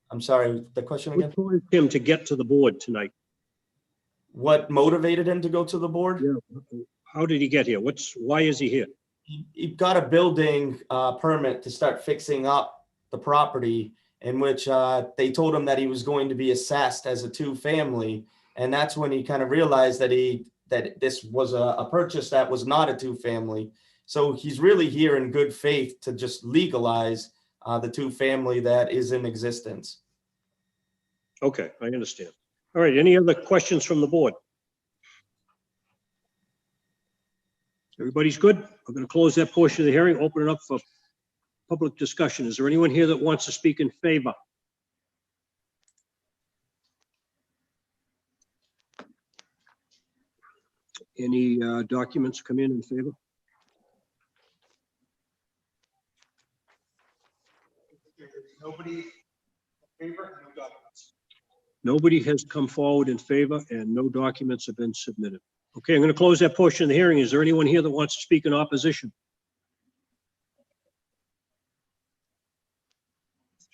I'm sorry, the question again? What caused him to get to the board tonight? What motivated him to go to the board? Yeah. How did he get here? Why is he here? He got a building permit to start fixing up the property, in which they told him that he was going to be assessed as a 2-family. And that's when he kind of realized that this was a purchase that was not a 2-family. So he's really here in good faith to just legalize the 2-family that is in existence. Okay, I understand. All right, any other questions from the board? Everybody's good? I'm going to close that portion of the hearing, open it up for public discussion. Is there anyone here that wants to speak in favor? Any documents come in favor? Nobody in favor, no documents. Nobody has come forward in favor and no documents have been submitted. Okay, I'm going to close that portion of the hearing. Is there anyone here that wants to speak in opposition?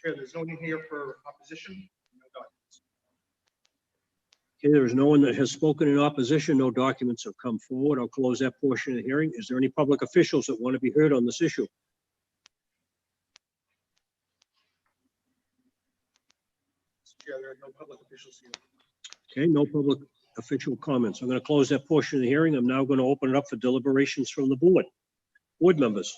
Chair, there's no one here for opposition, no documents. Okay, there is no one that has spoken in opposition. No documents have come forward. I'll close that portion of the hearing. Is there any public officials that want to be heard on this issue? Chair, there are no public officials here. Okay, no public official comments. I'm going to close that portion of the hearing. I'm now going to open it up for deliberations from the board. Board members.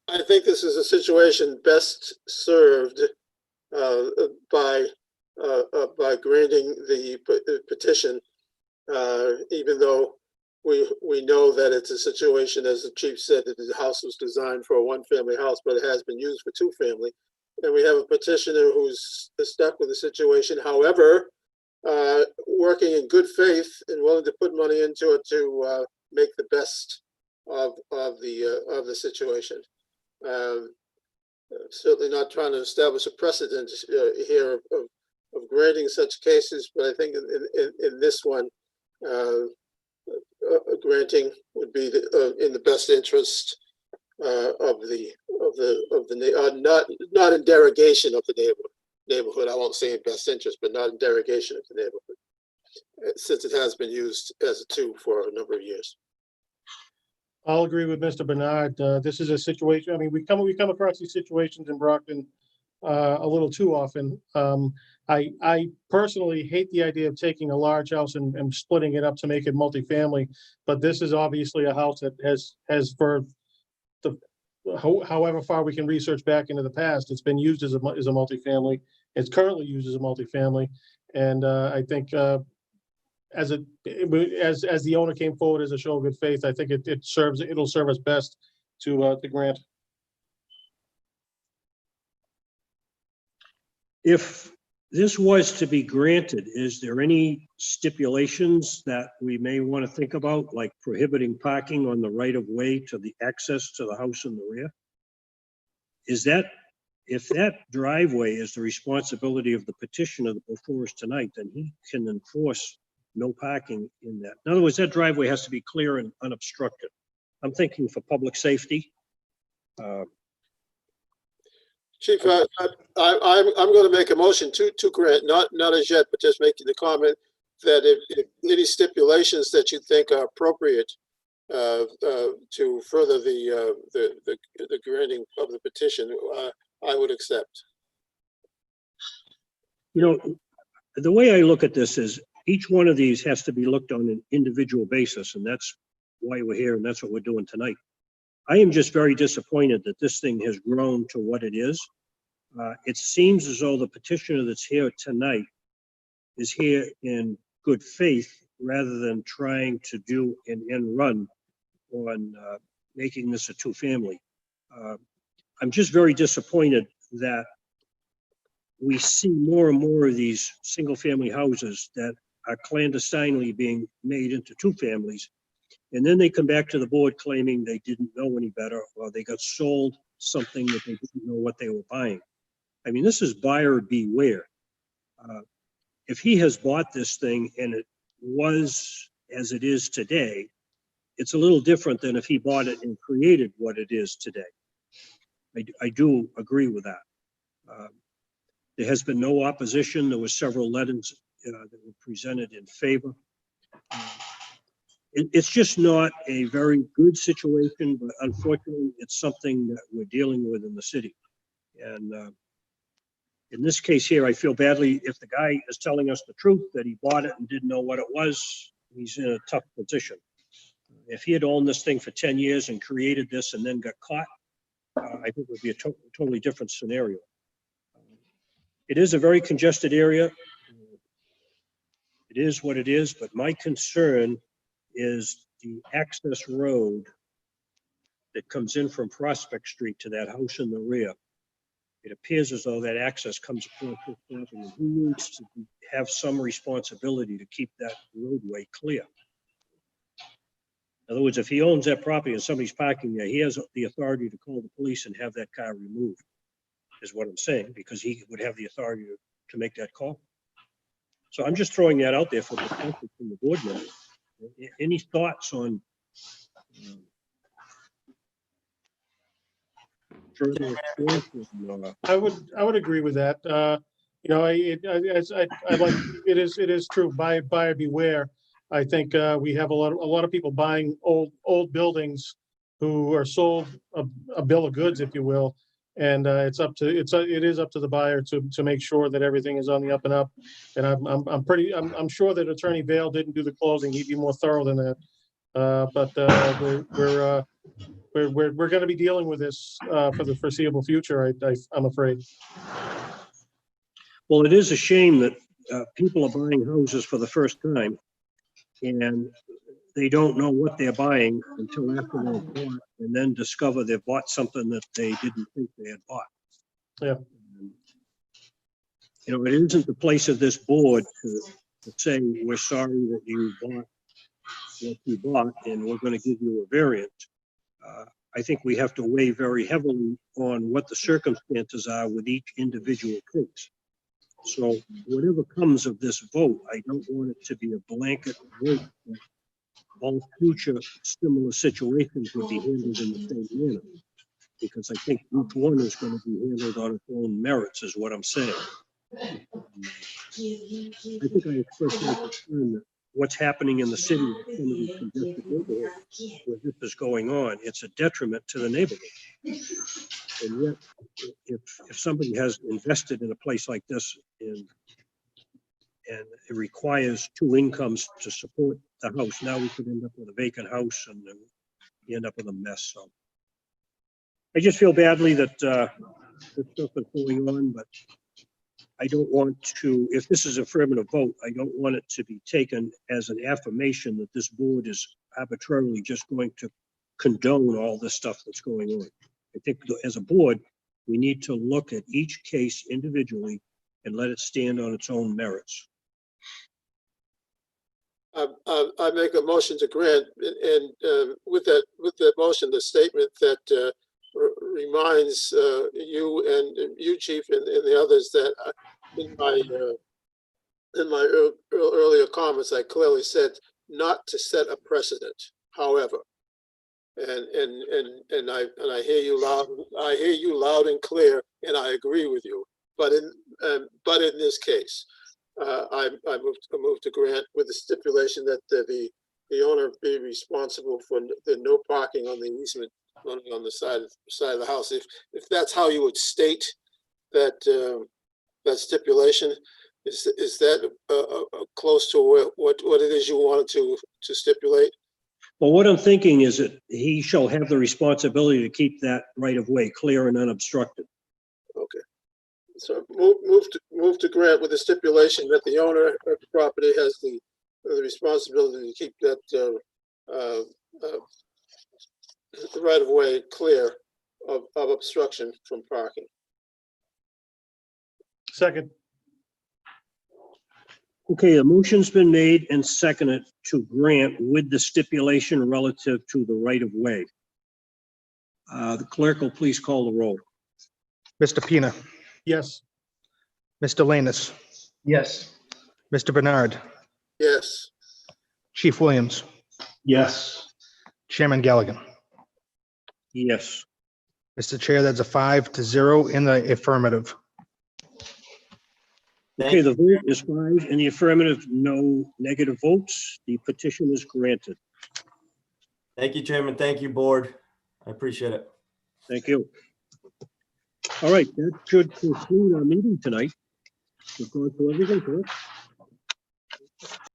I think this is a situation best served by granting the petition, even though we know that it's a situation, as the chief said, that the house was designed for a 1-family house, but it has been used for 2-family. And we have a petitioner who's stuck with the situation. However, working in good faith and willing to put money into it to make the best of the situation. Certainly not trying to establish a precedent here of granting such cases, but I think in this one, granting would be in the best interest of the not in derogation of the neighborhood. I won't say in best interest, but not in derogation of the neighborhood, since it has been used as a 2 for a number of years. I'll agree with Mr. Bernard. This is a situation, I mean, we come across these situations in Brockton a little too often. I personally hate the idea of taking a large house and splitting it up to make it multifamily, but this is obviously a house that has for the however far we can research back into the past, it's been used as a multifamily. It's currently used as a multifamily, and I think as the owner came forward as a show of good faith, I think it'll serve us best to grant. If this was to be granted, is there any stipulations that we may want to think about, like prohibiting parking on the right of way to the access to the house in the rear? Is that, if that driveway is the responsibility of the petitioner that before us tonight, then he can enforce no parking in that. In other words, that driveway has to be clear and unobstructed. I'm thinking for public safety. Chief, I'm going to make a motion to grant, not as yet, but just making the comment if any stipulations that you think are appropriate to further the granting of the petition, I would accept. You know, the way I look at this is each one of these has to be looked on an individual basis, and that's why we're here, and that's what we're doing tonight. I am just very disappointed that this thing has grown to what it is. It seems as though the petitioner that's here tonight is here in good faith rather than trying to do an end run on making this a two-family. I'm just very disappointed that we see more and more of these single-family houses that are clandestinely being made into two families. And then they come back to the board claiming they didn't know any better, or they got sold something that they didn't know what they were buying. I mean, this is buyer beware. If he has bought this thing and it was as it is today, it's a little different than if he bought it and created what it is today. I do agree with that. There has been no opposition. There were several letters that were presented in favor. It's just not a very good situation, but unfortunately, it's something that we're dealing with in the city. And in this case here, I feel badly if the guy is telling us the truth that he bought it and didn't know what it was, he's in a tough position. If he had owned this thing for 10 years and created this and then got caught, I think it would be a totally different scenario. It is a very congested area. It is what it is, but my concern is the access road that comes in from Prospect Street to that house in the rear. It appears as though that access comes across this property, and he needs to have some responsibility to keep that roadway clear. In other words, if he owns that property and somebody's parking there, he has the authority to call the police and have that car removed, is what I'm saying, because he would have the authority to make that call. So I'm just throwing that out there for discussion from the board members. Any thoughts on further expansion? I would agree with that. You know, I like, it is true, buyer beware. I think we have a lot of people buying old buildings who are sold a bill of goods, if you will. And it is up to the buyer to make sure that everything is on the up and up. And I'm sure that Attorney Vail didn't do the closing. He'd be more thorough than that. But we're going to be dealing with this for the foreseeable future. I'm afraid. Well, it is a shame that people are buying houses for the first time, and they don't know what they're buying until after they're bought, and then discover they've bought something that they didn't think they had bought. Yeah. You know, it isn't the place of this board to say, we're sorry that you bought what you bought, and we're going to give you a variance. I think we have to weigh very heavily on what the circumstances are with each individual case. So whatever comes of this vote, I don't want it to be a blanket vote. All future similar situations would be handled in the same manner, because I think each one is going to be handled on its own merits, is what I'm saying. I think I expressed my concern that what's happening in the city, with some of these congested neighborhoods where this is going on, it's a detriment to the neighborhood. And yet, if somebody has invested in a place like this and it requires two incomes to support the house, now we could end up with a vacant house and then you end up with a mess. So I just feel badly that this stuff is going on, but I don't want to, if this is an affirmative vote, I don't want it to be taken as an affirmation that this board is arbitrarily just going to condone all this stuff that's going on. I think as a board, we need to look at each case individually and let it stand on its own merits. I make a motion to grant, and with that motion, the statement that reminds you and you, Chief, and the others that in my earlier comments, I clearly said not to set a precedent. However, and I hear you loud. I hear you loud and clear, and I agree with you. But in this case, I move to grant with the stipulation that the owner be responsible for the no parking on the easement on the side of the house. If that's how you would state that that stipulation, is that close to what it is you wanted to stipulate? Well, what I'm thinking is that he shall have the responsibility to keep that right of way clear and unobstructed. Okay. So move to grant with the stipulation that the owner of the property has the responsibility to keep that the right of way clear of obstruction from parking. Second. Okay, a motion's been made and seconded to grant with the stipulation relative to the right of way. The clerk will please call the roll. Mr. Pina, Yes. Mr. Lanus, Yes. Mr. Bernard, Yes. Chief Williams, Yes. Chairman Galligan. Yes. Mr. Chair, that's a 5-0 in the affirmative. Okay, the vote is 5 in the affirmative, no negative votes. The petition is granted. Thank you, Chairman. Thank you, Board. I appreciate it. Thank you. All right, that should conclude our meeting tonight. We've gone through everything, correct?